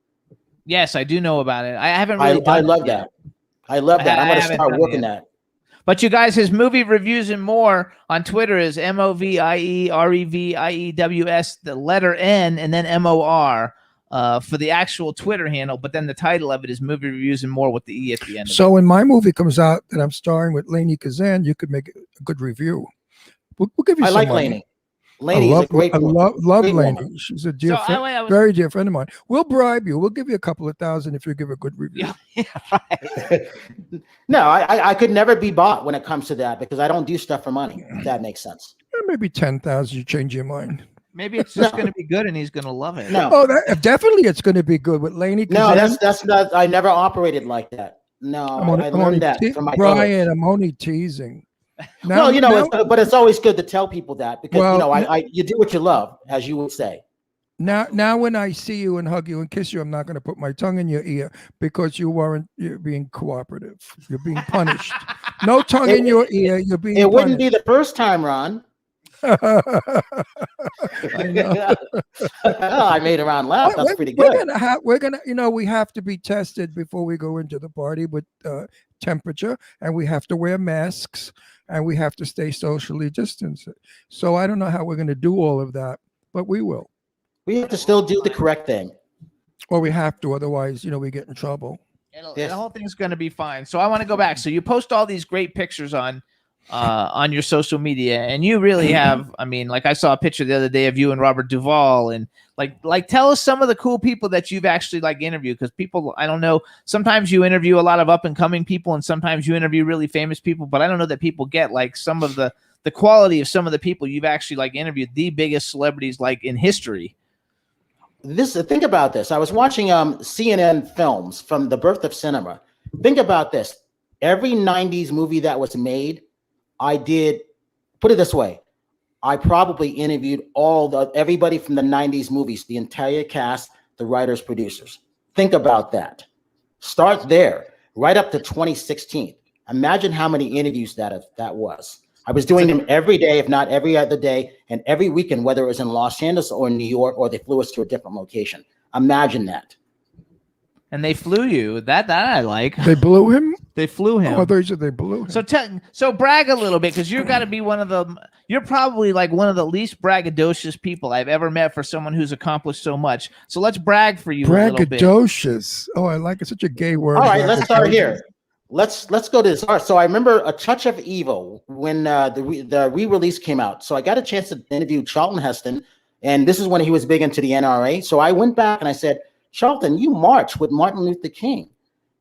Yes, I do know about it. I haven't really I done love it yet. that. I love that. I'm I going to haven't start done working it. that. But you guys, his movie reviews and more on Twitter is MOVIEREVIEWS, the letter N, and then MOR for the actual Twitter handle. But then the title of it is Movie Reviews and More with the E at the end. So when my movie comes out that I'm starring with Lainey Kazan, you could make a good review. We'll give you I some like money. Lainey. Lainey is a great I woman. love Great Lainey. woman. She's a dear, So I was- very dear friend of mine. We'll bribe you. We'll give you a couple of thousand if you give a good review. No, I could never be bought when it comes to that because I don't do stuff for money, if that makes sense. Maybe 10,000. You change your mind. Maybe it's just going to be good and he's going to love it. No, Oh, definitely, it's going to be good with Laney. no, that's not. I never operated like that. No, I learned that from my Brian. brothers. I'm only teasing. Well, you know, now, but it's always good to tell people that because Well, you know, you do what you love, as you would say. now, when I see you and hug you and kiss you, I'm not going to put my tongue in your ear because you're being cooperative. You're being punished. No tongue in your ear. You're being. It wouldn't be punished. the first time, Ron. I know. I made Ron laugh. That's pretty We're good. gonna, we have to be tested before we go into the party with temperature, and we have to wear masks, and we have to stay socially distanced. So I don't know how we're going to do all of that, but we will. We have to still do the correct thing. Or we have to, otherwise, we get in trouble. The whole thing's going to be fine. So I want to go back. So you post all these great pictures on your social media, and you really have. I mean, like I saw a picture the other day of you and Robert Duvall, and like tell us some of the cool people that you've actually interviewed, because people, I don't know. Sometimes you interview a lot of up and coming people, and sometimes you interview really famous people, but I don't know that people get some of the quality of some of the people you've actually interviewed, the biggest celebrities in history. Think about this. I was watching CNN films from the birth of cinema. Think about this. Every 90s movie that was made, I did, put it this way, I probably interviewed everybody from the 90s movies, the entire cast, the writers, producers. Think about that. Start there, right up to 2016. Imagine how many interviews that was. I was doing them every day, if not every other day, and every weekend, whether it was in Los Angeles or New York, or they flew us to a different location. Imagine that. And they flew you. That I like. They blew him. They flew him. Oh, they blew him. So brag a little bit, because you're got to be you're probably one of the least braggadocious people I've ever met for someone who's accomplished so much. So let's brag for you a little bit. Braggadocious. Oh, I like it. Such a gay word. All right, let's start here. Let's go to this. All right, so I remember A Touch of Evil when the re-release came out. So I got a chance to interview Charlton Heston, and this is when he was big into the NRA. So I went back and I said, Charlton, you marched with Martin Luther King.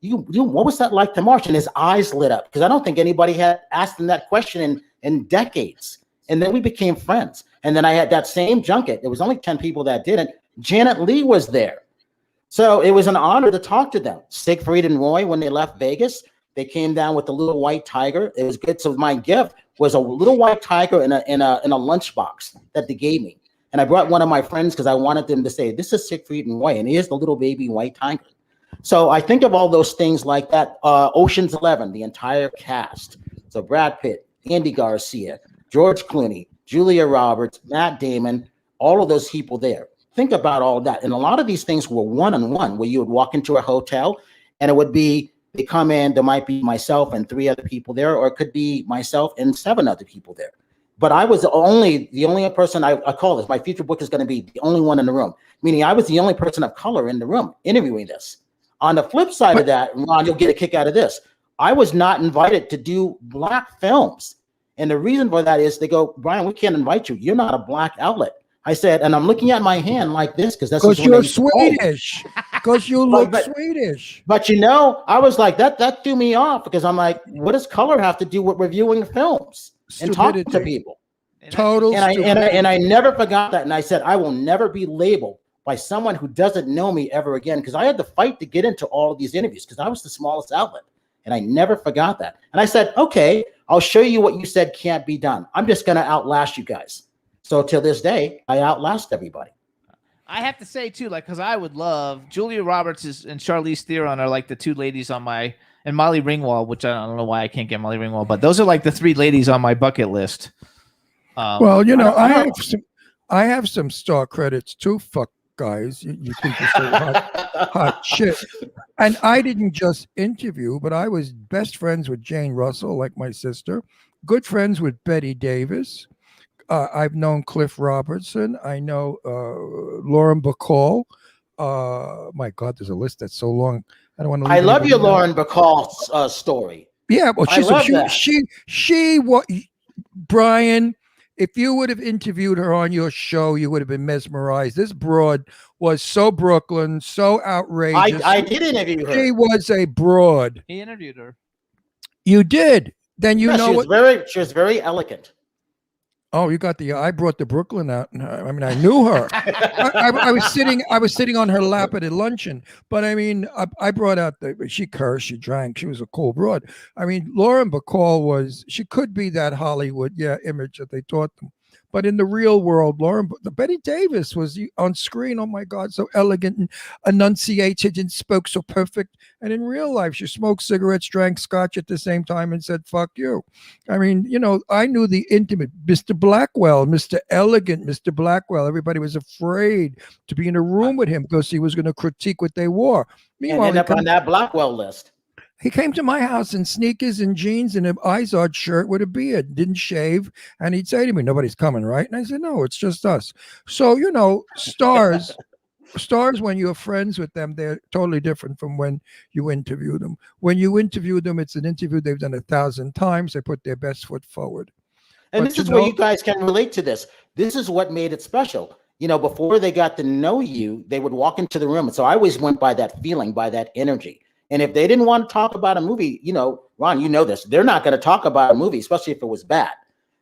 You what was that like to march? And his eyes lit up, because I don't think anybody had asked him that question in decades. And then we became friends. And then I had that same junket. There was only 10 people that didn't. Janet Leigh was there. So it was an honor to talk to them. Siegfried and Roy, when they left Vegas, they came down with a little white tiger. It was good. So my gift was a little white tiger in a lunchbox that they gave me. And I brought one of my friends because I wanted them to say, this is Siegfried and Roy, and here's the little baby white tiger. So I think of all those things like that. Ocean's 11, the entire cast. So Brad Pitt, Andy Garcia, George Clooney, Julia Roberts, Matt Damon, all of those people there. Think about all that. And a lot of these things were one-on-one, where you would walk into a hotel and it would be, they come in, there might be myself and 3 other people there, or it could be myself and 7 other people there. But I was the only person, I call this, my future book is going to be the only one in the room, meaning I was the only person of color in the room interviewing this. On the flip side of that, Ron, you'll get a kick out of this. I was not invited to do Black films. And the reason for that is they go, Brian, we can't invite you. You're not a Black outlet. I said, and I'm looking at my hand like this because you're Swedish. Because you look Swedish. But I was like, that threw me off, because I'm like, what does color have to do with reviewing films and talking to people? Total. And I never forgot that. And I said, I will never be labeled by someone who doesn't know me ever again, because I had to fight to get into all of these interviews because I was the smallest outlet. And I never forgot that. And I said, okay, I'll show you what you said can't be done. I'm just going to outlast you guys. So till this day, I outlast everybody. I have to say too, because I would love Julia Roberts and Charlize Theron are the 2 ladies on my, and Molly Ringwald, which I don't know why I can't get Molly Ringwald, but those are the 3 ladies on my bucket list. Well, I have some star credits too. Fuck guys, you think you're so hot shit. And I didn't just interview, but I was best friends with Jane Russell, like my sister. Good friends with Betty Davis. I've known Cliff Robertson. I know Lauren Bacall. My God, there's a list that's so long. I don't want to. I love your Lauren Bacall story. Yeah, well, she what Brian. If you would have interviewed her on your show, you would have been mesmerized. This broad was so Brooklyn, so outrageous. I did interview her. She was a broad. He interviewed her. You did. Then you know she was very elegant. Oh, you got I brought the Brooklyn out. And I mean, I knew her. I was sitting on her lap at a luncheon. But I mean, I brought out she cursed, she drank, she was a cool broad. I mean, Lauren Bacall she could be that Hollywood, image that they taught them. But in the real world, Betty Davis was on screen. Oh my God, so elegant and enunciated and spoke so perfect. And in real life, she smoked cigarettes, drank scotch at the same time, and said, "Fuck you." I mean, I knew the intimate Mr. Blackwell, Mr. Elegant, Mr. Blackwell. Everybody was afraid to be in a room with him because he was going to critique what they wore. Meanwhile, and end up on that Blackwell list. He came to my house in sneakers and jeans and an Izod shirt with a beard, didn't shave. And he'd say to me, "Nobody's coming, right?" And I said, "No, it's just us." So, stars, when you're friends with them, they're totally different from when you interview them. When you interview them, it's an interview they've done 1,000 times. They put their best foot forward. And this is where you guys can relate to this. This is what made it special. Before they got to know you, they would walk into the room. And so I always went by that feeling, by that energy. And if they didn't want to talk about a movie, Ron, you know this, they're not going to talk about a movie, especially if it was bad.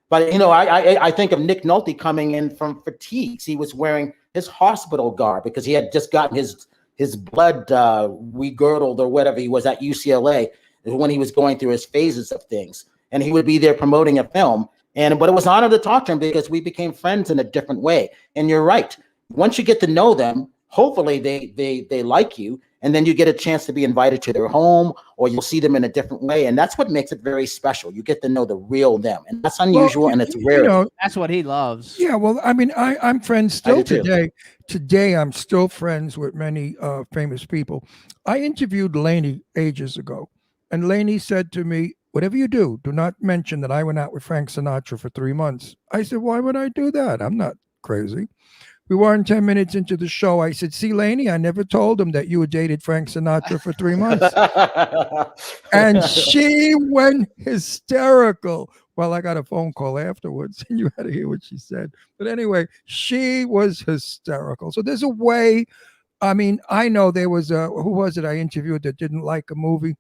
But, I think of Nick Nolte coming in from fatigues. He was wearing his hospital garb because he had just gotten his blood regurgled or whatever he was at UCLA when he was going through his phases of things. And he would be there promoting a film. But it was an honor to talk to him because we became friends in a different way. And you're right. Once you get to know them, hopefully they like you. And then you get a chance to be invited to their home, or you'll see them in a different way. And that's what makes it very special. You get to know the real them. And that's unusual, and it's rare. That's what he loves. Yeah, well, I mean, I'm friends still today. Today, I'm still friends with many famous people. I interviewed Lainey ages ago. And Lainey said to me, "Whatever you do not mention that I went out with Frank Sinatra for 3 months." I said, "Why would I do that? I'm not crazy." We weren't 10 minutes into the show. I said, "See, Lainey, I never told him that you had dated Frank Sinatra for 3 months." And she went hysterical. Well, I got a phone call afterwards, and you had to hear what she said. But anyway, she was hysterical. So there's a way. I mean, I know there was who was it I interviewed that didn't like a movie?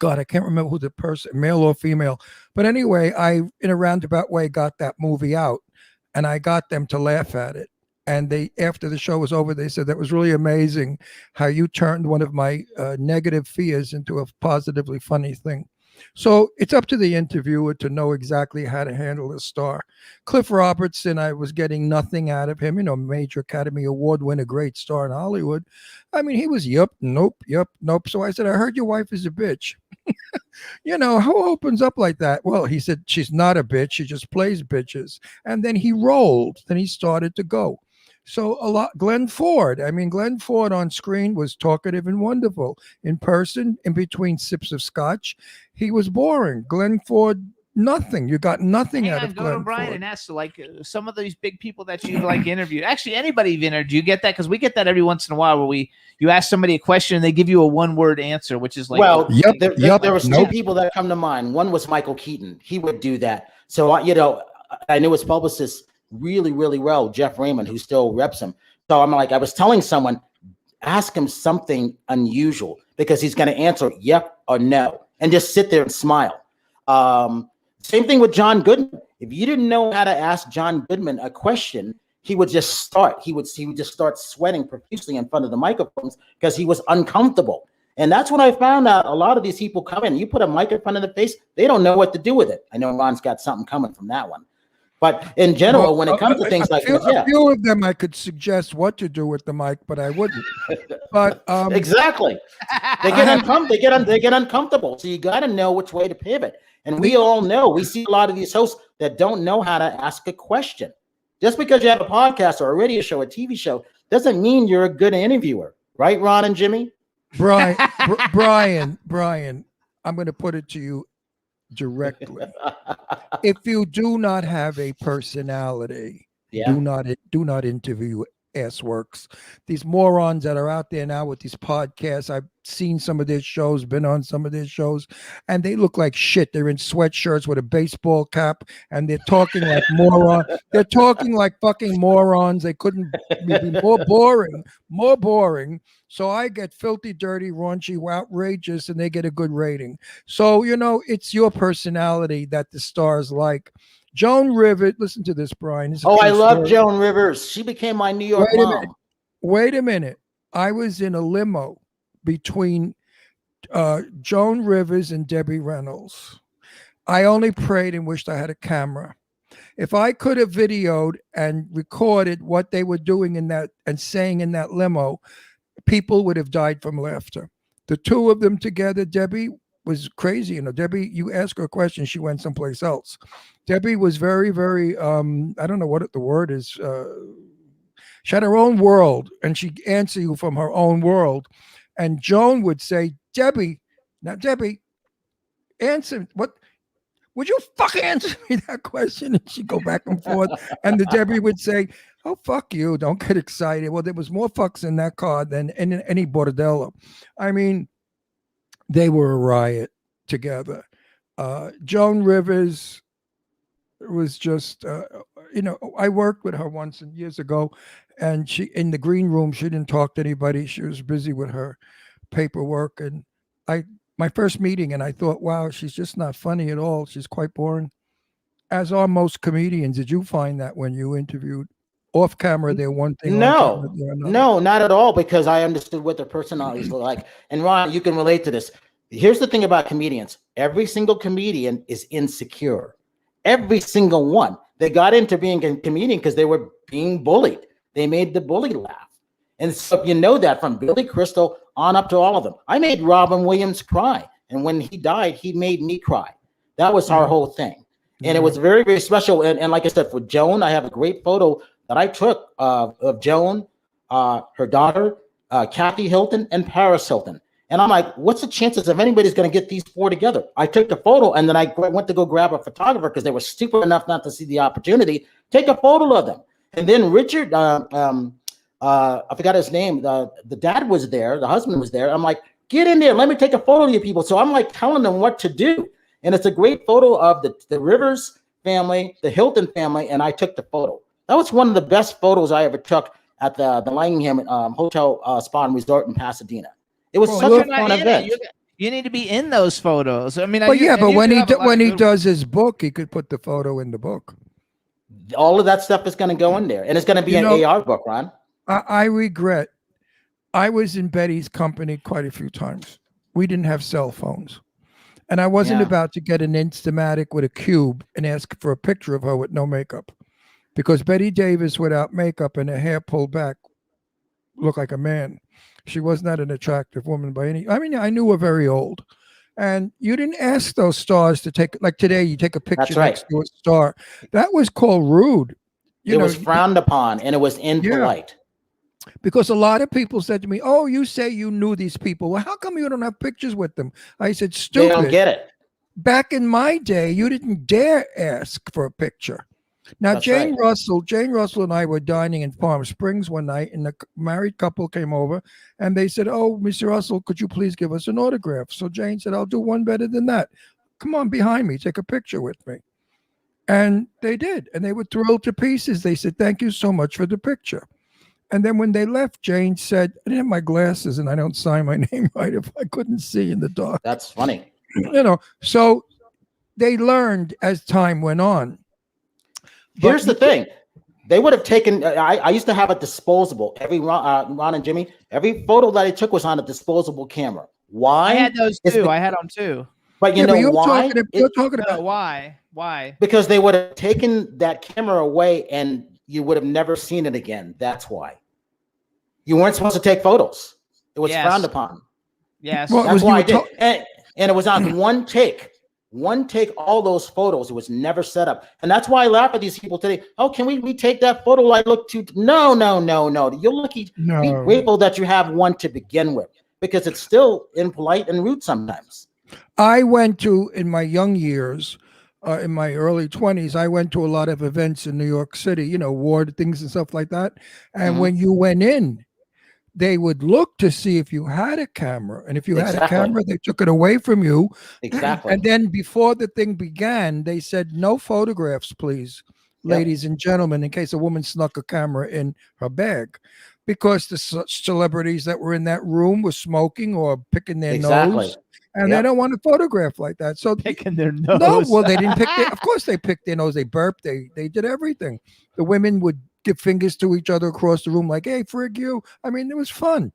God, I can't remember who the person, male or female. But anyway, I, in a roundabout way, got that movie out. And I got them to laugh at it. And after the show was over, they said, "That was really amazing how you turned one of my negative fears into a positively funny thing." So it's up to the interviewer to know exactly how to handle a star. Cliff Robertson, I was getting nothing out of him, major Academy Award winner, great star in Hollywood. I mean, he was yup, nope. So I said, "I heard your wife is a bitch." Who opens up like that? Well, he said, "She's not a bitch. She just plays bitches." And then he rolled. Then he started to go. So Glenn Ford on screen was talkative and wonderful. In person, in between sips of scotch, he was boring. Glenn Ford, nothing. You got nothing out of Glenn Ford. Go to Brian and ask, some of these big people that you interviewed. Actually, anybody you've interviewed, you get that? Because we get that every once in a while where you ask somebody a question and they give you a one-word answer, which is like, well, there was two people that come to mind. One was Michael Keaton. He would do that. So I knew his publicist really, really well, Jeff Raymond, who still reps him. So I was telling someone, ask him something unusual because he's going to answer yep or no and just sit there and smile. Same thing with John Goodman. If you didn't know how to ask John Goodman a question, he would just start. He would just start sweating profusely in front of the microphones because he was uncomfortable. And that's when I found out a lot of these people come in. You put a mic in front of their face, they don't know what to do with it. I know Ron's got something coming from that one. But in general, when it comes to things like this, a few of them I could suggest what to do with the mic, but I wouldn't. But exactly, they get uncomfortable. So you got to know which way to pivot. And we all know, we see a lot of these hosts that don't know how to ask a question. Just because you have a podcast or a radio show, a TV show, doesn't mean you're a good interviewer, right, Ron and Jimmy? Brian, I'm going to put it to you directly. If you do not have a personality, do not interview ass works. These morons that are out there now with these podcasts, I've seen some of their shows, been on some of their shows, and they look like shit. They're in sweatshirts with a baseball cap, and they're talking like morons. They're talking like fucking morons. They couldn't be more boring. So I get filthy, dirty, raunchy, outrageous, and they get a good rating. So, it's your personality that the stars like. Joan Rivers. Listen to this, Brian. This is a Oh, I true love story. Joan Rivers. She became my New York Wait a minute. mom. Wait a minute. I was in a limo between Joan Rivers and Debbie Reynolds. I only prayed and wished I had a camera. If I could have videoed and recorded what they were doing in that and saying in that limo, people would have died from laughter. The two of them together, Debbie was crazy. You know, Debbie, you ask her a question, she went someplace else. Debbie was very, very, I don't know what the word is. She had her own world and she'd answer you from her own world. And Joan would say, Debbie, now Debbie, answer what? Would you fucking answer me that question? And she'd go back and forth. And the Debbie would say, oh, fuck you. Don't get excited. Well, there was more fucks in that car than in any bordello. I mean, they were a riot together. Joan Rivers was just, you know, I worked with her once years ago. And she, in the green room, she didn't talk to anybody. She was busy with her paperwork. And my first meeting, and I thought, wow, she's just not funny at all. She's quite boring, as are most comedians. Did you find that when you interviewed off camera, they're one thing? No, no, not at all, because I understood what their personalities look like. And Ron, you can relate to this. Here's the thing about comedians. Every single comedian is insecure. Every single one. They got into being a comedian because they were being bullied. They made the bully laugh. And so you know that from Billy Crystal on up to all of them. I made Robin Williams cry. And when he died, he made me cry. That was our whole thing. And it was very, very special. And like I said, for Joan, I have a great photo that I took of Joan, her daughter, Kathy Hilton, and Paris Hilton. And I'm like, what's the chances of anybody's going to get these four together? I took the photo and then I went to go grab a photographer because they were stupid enough not to see the opportunity. Take a photo of them. And then Richard, I forgot his name. The dad was there. The husband was there. I'm like, get in there. Let me take a photo of you people. So I'm like telling them what to do. And it's a great photo of the Rivers family, the Hilton family, and I took the photo. That was one of the best photos I ever took at the Langham Hotel Spa and Resort in Pasadena. It was such a fun event. You need to be in those photos. I mean, but yeah, but when he does his book, he could put the photo in the book. All of that stuff is going to go in there, and it's going to be an AR book, Ron. I regret. I was in Betty's company quite a few times. We didn't have cell phones. And I wasn't about to get an Instamatic with a cube and ask for a picture of her with no makeup. Because Betty Davis without makeup and her hair pulled back looked like a man. She was not an attractive woman by any. I mean, I knew her very old. And you didn't ask those stars to take, like today, you take a picture next to a star. That was called rude. It was frowned upon and it was impolite. Because a lot of people said to me, oh, you say you knew these people. Well, how come you don't have pictures with them? I said, stupid. They don't get it. Back in my day, you didn't dare ask for a picture. Now, Jane Russell and I were dining in Palm Springs one night, and the married couple came over, and they said, oh, Mr. Russell, could you please give us an autograph? So Jane said, I'll do one better than that. Come on behind me, take a picture with me. And they did, and they were thrilled to pieces. They said, thank you so much for the picture. And then when they left, Jane said, I didn't have my glasses, and I don't sign my name right if I couldn't see in the dark. That's funny. So they learned as time went on. Here's the thing. They would have taken, I used to have a disposable. Every Ron and Jimmy, every photo that I took was on a disposable camera. Why? I had those too. I had them too. But you know why? You're talking about why? Why? Because they would have taken that camera away and you would have never seen it again. That's why. You weren't supposed to take photos. It was frowned upon. Yes. Well, that's why I did. And it was on one take. One take, all those photos. It was never set up. And that's why I laugh at these people today. Oh, can we take that photo? I look too. No. You're lucky. No. Be grateful that you have one to begin with, because it's still impolite and rude sometimes. I went to, in my young years, in my early 20s, I went to a lot of events in New York City, award things and stuff like that. And when you went in, they would look to see if you had a camera. And if you had a camera, they took it away from you. Exactly. And then before the thing began, they said, no photographs, please, ladies and gentlemen, in case a woman snuck a camera in her bag. Because the celebrities that were in that room were smoking or picking their nose. and Yep. they don't want to photograph like that. So Picking their nose. no, well, they didn't pick. Of course, they picked their nose. They burped. They did everything. The women would give fingers to each other across the room, like, "Hey, frig you." I mean, it was fun.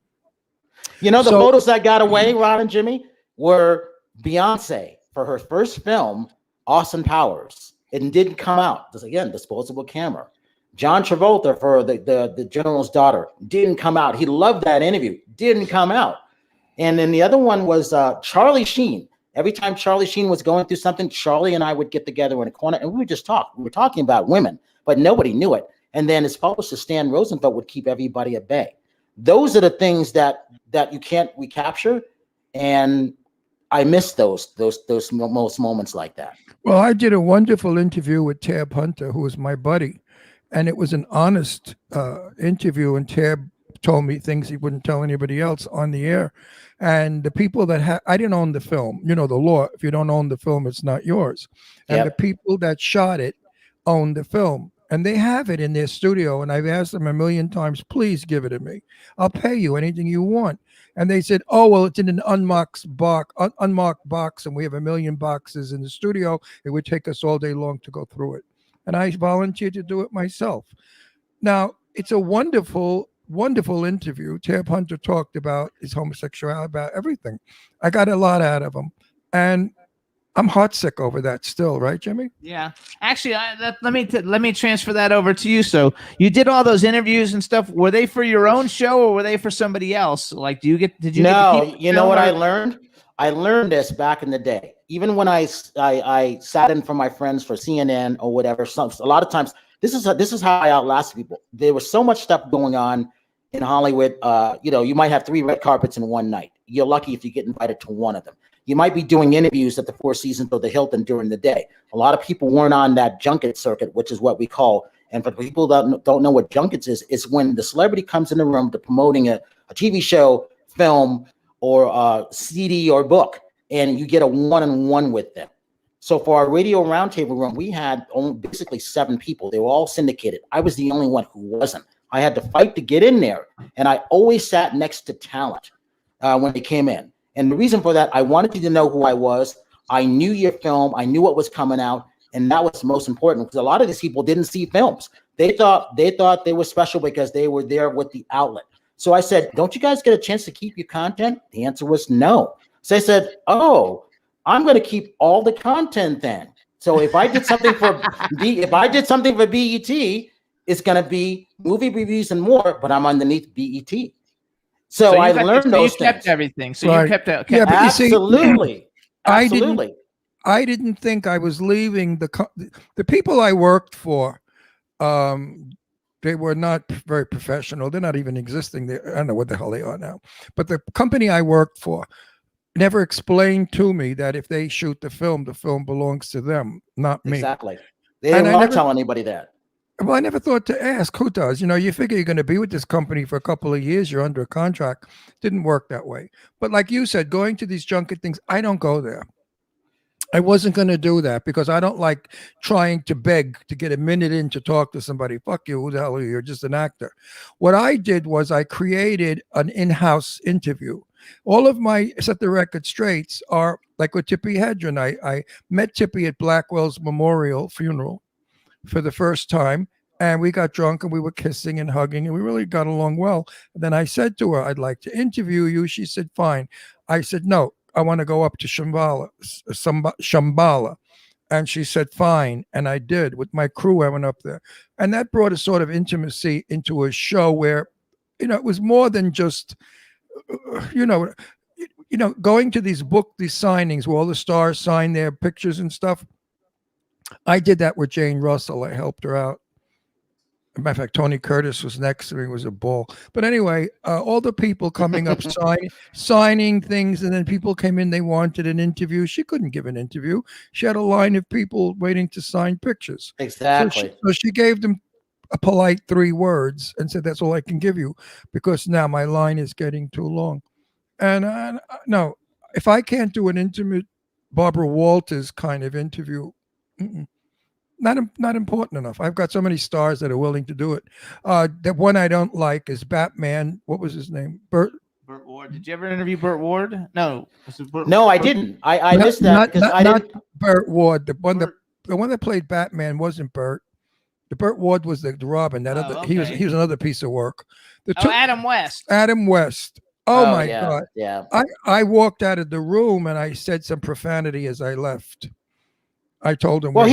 You know, the So- photos that got away, Ron and Jimmy, were Beyonce for her first film, Austin Powers. It didn't come out. This, again, disposable camera. John Travolta for the General's Daughter didn't come out. He loved that interview. Didn't come out. And then the other one was Charlie Sheen. Every time Charlie Sheen was going through something, Charlie and I would get together in a corner and we would just talk. We were talking about women, but nobody knew it. And then his publisher, Stan Rosenfeld, would keep everybody at bay. Those are the things that you can't recapture. And I miss those most moments like that. Well, I did a wonderful interview with Tab Hunter, who was my buddy, and it was an honest interview. And Tab told me things he wouldn't tell anybody else on the air. And the people that I didn't own the film. You know the law: if you don't own the film, it's not yours. And Yep. the people that shot it owned the film, and they have it in their studio. And I've asked them a million times, please give it to me. I'll pay you anything you want. And they said, oh, well, it's in an unmarked box, and we have a million boxes in the studio. It would take us all day long to go through it. And I volunteered to do it myself. Now, it's a wonderful, wonderful interview. Tab Hunter talked about his homosexuality, about everything. I got a lot out of him. And I'm heartsick over that still, right, Jimmy? Yeah, actually, let me transfer that over to you. So you did all those interviews and stuff. Were they for your own show or were they for somebody else? Like, did you get to No, keep you know what film I or- learned? I learned this back in the day. Even when I sat in for my friends for CNN or whatever. A lot of times, this is how I outlasted people. There was so much stuff going on in Hollywood. You might have 3 red carpets in one night. You're lucky if you get invited to one of them. You might be doing interviews at the Four Seasons or the Hilton during the day. A lot of people weren't on that junket circuit, which is what we call. And for people that don't know what junkets is, it's when the celebrity comes in the room to promoting a TV show, film, or a CD or book, and you get a one-on-one with them. So for our radio roundtable room, we had basically 7 people. They were all syndicated. I was the only one who wasn't. I had to fight to get in there, and I always sat next to talent when they came in. And the reason for that, I wanted you to know who I was. I knew your film. I knew what was coming out. And that was most important because a lot of these people didn't see films. They thought they were special because they were there with the outlet. So I said, don't you guys get a chance to keep your content? The answer was no. So I said, oh, I'm going to keep all the content then. So if I did something for BET, it's going to be movie reviews and more, but I'm underneath BET. So I learned those you kept things. everything. So Right. you kept it. Yeah, but you see, Absolutely. I didn't- Absolutely. I didn't think I was leaving the people I worked for. They were not very professional. They're not even existing. I don't know what the hell they are now. But the company I worked for never explained to me that if they shoot the film belongs to them, not me. Exactly. They And didn't I want never- to tell anybody that. Well, I never thought to ask. Who does? You figure you're going to be with this company for a couple of years. You're under a contract. Didn't work that way. But like you said, going to these junket things, I don't go there. I wasn't going to do that because I don't like trying to beg to get a minute in to talk to somebody. Fuck you. Who the hell are you? You're just an actor. What I did was I created an in-house interview. All of my Set the Record Straights are like with Tippi Hedren. I met Tippi at Blackwell's memorial funeral for the first time. And we got drunk and we were kissing and hugging and we really got along well. And then I said to her, I'd like to interview you. She said, fine. I said, no, I want to go up to Shambhala. And she said, fine. And I did. With my crew, I went up there. And that brought a sort of intimacy into a show where, it was more than just, going to these signings where all the stars sign their pictures and stuff. I did that with Jane Russell. I helped her out. As a matter of fact, Tony Curtis was next to me. It was a ball. But anyway, all the people coming up, signing things, and then people came in, they wanted an interview. She couldn't give an interview. She had a line of people waiting to sign pictures. Exactly. So she gave them a polite 3 words and said, that's all I can give you because now my line is getting too long. And no, if I can't do an intimate Barbara Walters kind of interview, not important enough. I've got so many stars that are willing to do it. The one I don't like is Batman. What was his name? Burt Ward. Did you ever interview Burt Ward? No. Was it Burt, No, I Burt- didn't. I missed that because I didn't. Burt Ward. The one Burt- that played Batman wasn't Burt. The Burt Ward was the Robin. That Oh, other okay. he was another piece of work. The Oh, Adam West. Adam West. Oh, my yeah, God. Yeah. I walked out of the room and I said some profanity as I left. I told him. Well, when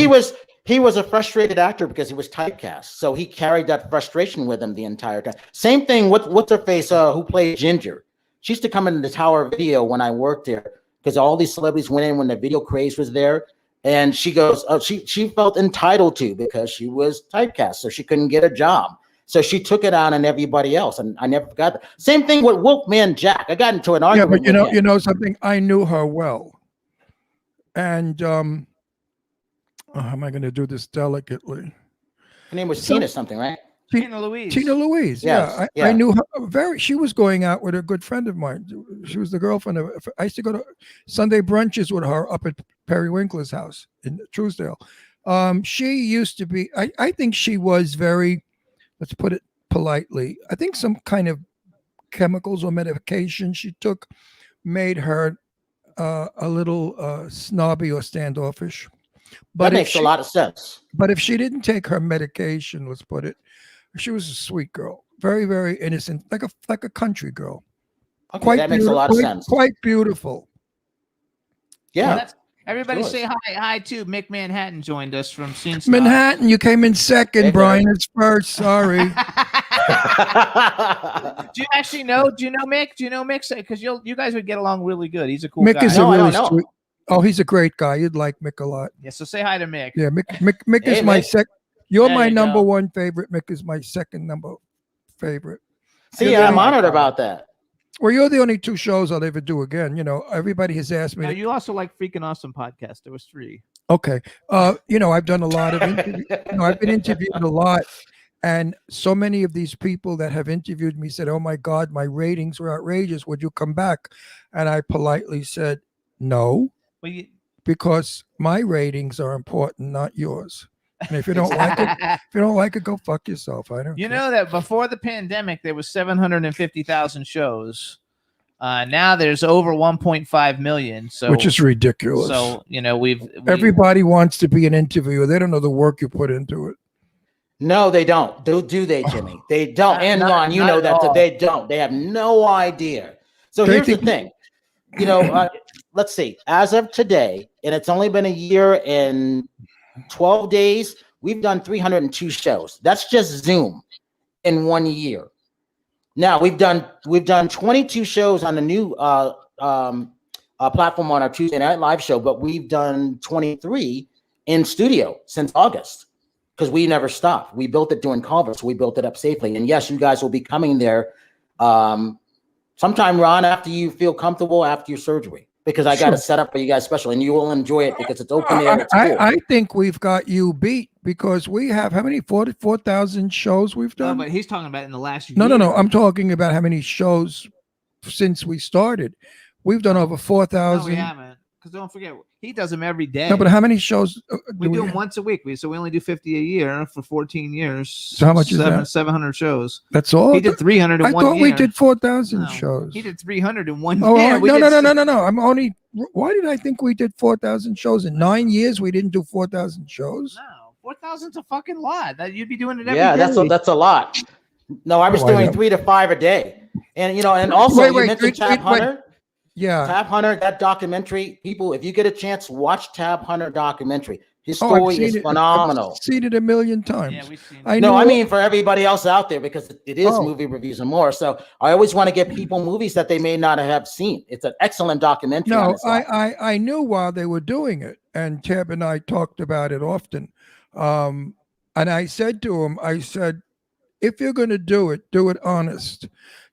he was a frustrated actor because he was typecast, so he carried that frustration with him the entire time. Same thing with what's her face, who played Ginger. She used to come into the Tower Video when I worked there because all these celebrities went in when the video craze was there, and she goes, she felt entitled to because she was typecast, so she couldn't get a job. So she took it out on everybody else, and I never forgot that. Same thing with Wolfman Jack. I got into an Yeah, argument. but with him. you know something. I knew her well, and how am I going to do this delicately? Her name was Tina something, right? Tina Louise. Tina Louise. Yes, I yeah. knew her very. She was going out with a good friend of mine. She was the girlfriend of. I used to go to Sunday brunches with her up at Perry Winkler's house in Truesdale. She used to be. I think she was very. Let's put it politely. I think some kind of chemicals or medication she took made her a little snobby or standoffish. But That makes a lot of sense. But if she didn't take her medication, let's put it, she was a sweet girl, very, very innocent, like a country girl. Okay, that makes a lot of sense. Quite beautiful. Yeah. That's, everybody Sure. say hi to Mick Manhattan joined us from Scene Stop. Manhattan, you came in second. Hey, Brian is first. Sorry. Do you actually know? Do you know Mick? Do you know Mick? Because you guys would get along really good. He's a cool Mick guy. is No, a I really don't know. sweet. Oh, he's a great guy. You'd like Mick a lot. Yeah, so say hi to Mick. Yeah, Mick Hey, is my Mick. You're There my you number go. one favorite. Mick is my second number favorite. See, You're I'm very- honored about that. Well, you're the only two shows I'll ever do again. You know, everybody has asked me. Now, to- you also like Freaking Awesome podcast. There was 3. Okay. You know, I've done a lot of interviews. I've been interviewed a lot. And so many of these people that have interviewed me said, "Oh my God, my ratings were outrageous. Would you come back?" And I politely said, "No, Well, you, because my ratings are important, not yours. And if you don't like it, go fuck yourself. I don't you care." know that before the pandemic, there was 750,000 shows. Now there's over 1.5 million. So, Which is ridiculous. so you know we Everybody wants to be an interviewer. They don't know the work you put into it. No, they don't. Do they, Jimmy? They don't. Not- And not- Ron, you not know at that. So all. they don't. They have no idea. So They here's the think- thing. You know, let's see. As of today, and it's only been a year and 12 days, we've done 302 shows. That's just Zoom in 1 year. Now we've done 22 shows on the new platform on our Tuesday Night Live show, but we've done 23 in studio since August because we never stopped. We built it during Culver, so we built it up safely. And yes, you guys will be coming there sometime, Ron, after you feel comfortable after your surgery, because I got Sure. it set up for you guys special, and you will enjoy it because it's open air. It's cool. I think we've got you beat because we have how many 44,000 shows we've no, done? but he's talking about in the last year. No. I'm talking about how many shows since we started. We've done over No, 4,000. we haven't. Because don't forget, he does them every day. No, but how many shows we do do them once a week. So we only do 50 a year for 14 years. So how much is that? 700 shows. That's all. He did 300 in I 1 thought year. we did 4,000 No, shows. He did 300 in 1 Oh, year. no, We no, did no, no, six- no, no. I'm only. Why did I think we did 4,000 shows in 9 years? We didn't do 4,000 shows. No, 4,000's a fucking lot. That you'd be doing it every Yeah, day. that's a lot. No, I was Oh, I doing know. 3 to 5 a day, and and also Wait, you wait, mentioned wait, Tab wait. Hunter. Yeah. Tab Hunter, that documentary, people, if you get a chance, watch Tab Hunter documentary. His Oh, I've story seen is it. phenomenal. I've seen it a million times. Yeah, we've seen I No, knew I it- mean for everybody else out there because it is Oh. movie reviews and more. So I always want to get people movies that they may not have seen. It's an excellent documentary. on No, his life. I knew while they were doing it, and Tab and I talked about it often. And I said to him, I said, if you're going to do it honest.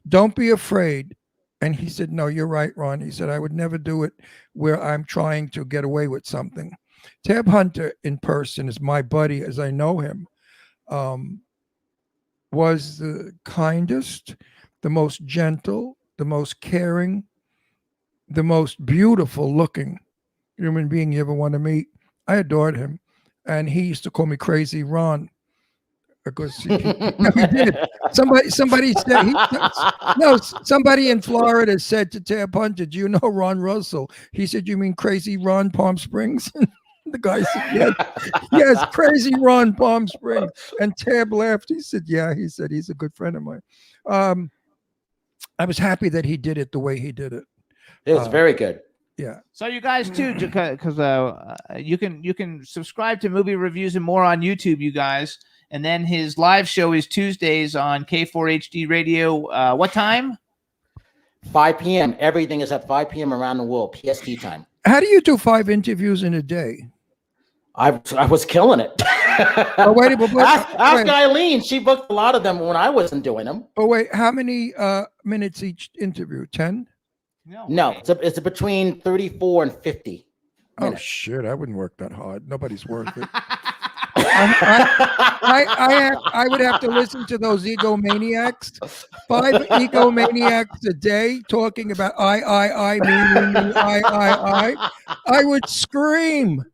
Don't be afraid. And he said, no, you're right, Ron. He said, I would never do it where I'm trying to get away with something. Tab Hunter in person is my buddy as I know him. Was the kindest, the most gentle, the most caring, the most beautiful looking human being you ever want to meet. I adored him. And he used to call me Crazy Ron. because he did. Somebody said somebody in Florida said to Tab Hunter, "Do you know Ron Russell?" He said, "You mean Crazy Ron Palm Springs?" The guy said, yes, Crazy Ron Palm Springs. And Tab laughed. He said, yeah. He said he's a good friend of mine. I was happy that he did it the way he did it. It was very good. Yeah. So you guys too, because you can subscribe to movie reviews and more on YouTube, you guys. And then his live show is Tuesdays on K4HD Radio. What time? 5 p.m. Everything is at 5 p.m. around the world, PST time. How do you do 5 interviews in a day? I was killing it. Oh, wait, ask Eileen. She booked a lot of them when I wasn't doing them. Oh, wait. How many minutes each interview? 10? No, it's between 34 and 50 minutes. Oh, shit. I wouldn't work that hard. Nobody's worth it. I would have to listen to those egomaniacs. 5 egomaniacs a day talking about I, me, I. I would scream.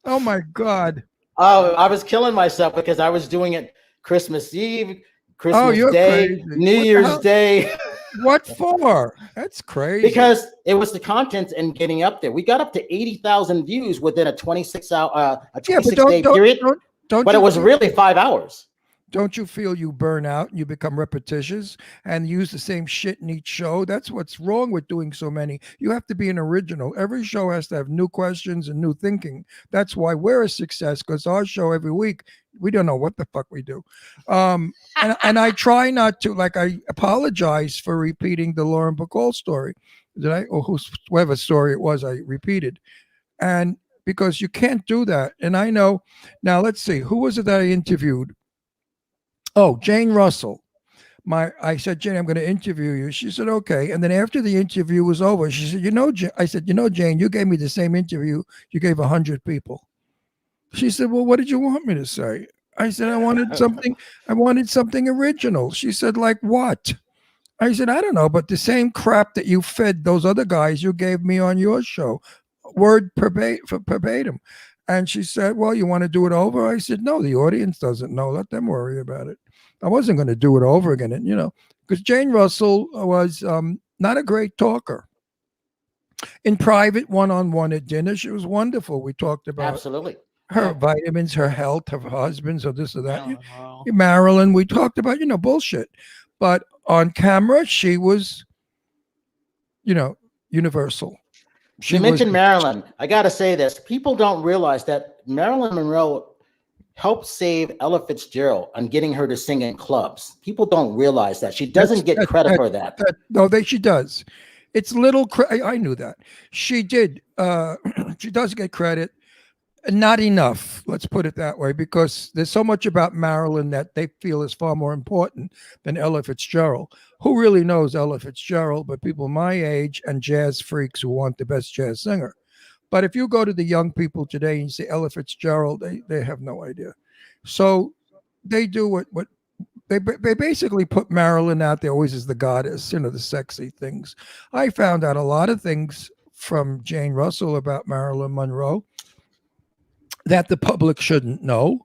Oh my God. Oh, I was killing myself because I was doing it Christmas Eve, Christmas Day, crazy. New Year's Day. What for? That's crazy. Because it was the content and getting up there. We got up to 80,000 views within a 26-day period. But it was really 5 hours. Don't you feel you burn out and you become repetitious and use the same shit in each show? That's what's wrong with doing so many. You have to be an original. Every show has to have new questions and new thinking. That's why we're a success, because our show every week, we don't know what the fuck we do. And I try not to, like, I apologize for repeating the Lauren Bacall story. Or whoever story it was, I repeated. And because you can't do that. And I know, now let's see, who was it that I interviewed? Oh, Jane Russell. I said, Jane, I'm going to interview you. She said, okay. And then after the interview was over, she said, I said, Jane, you gave me the same interview you gave 100 people. She said, well, what did you want me to say? I said, I wanted something original. She said, like what? I said, I don't know, but the same crap that you fed those other guys, you gave me on your show, word verbatim. And she said, well, you want to do it over? I said, no, the audience doesn't know. Let them worry about it. I wasn't going to do it over again. And, because Jane Russell was not a great talker. In private, one-on-one at dinner, she was wonderful. We talked about absolutely her vitamins, her health, her husbands, or this or that. Marilyn, we talked about, bullshit. But on camera, she was, universal. She mentioned Marilyn. I got to say this. People don't realize that Marilyn Monroe helped save Ella Fitzgerald on getting her to sing in clubs. People don't realize that. She doesn't get credit for that. She does. It's little. I knew that. She did. She does get credit. Not enough, let's put it that way, because there's so much about Marilyn that they feel is far more important than Ella Fitzgerald. Who really knows Ella Fitzgerald but people my age and jazz freaks who want the best jazz singer? But if you go to the young people today and you say Ella Fitzgerald, they have no idea. So they do what they basically put Marilyn out there always as the goddess, the sexy things. I found out a lot of things from Jane Russell about Marilyn Monroe that the public shouldn't know.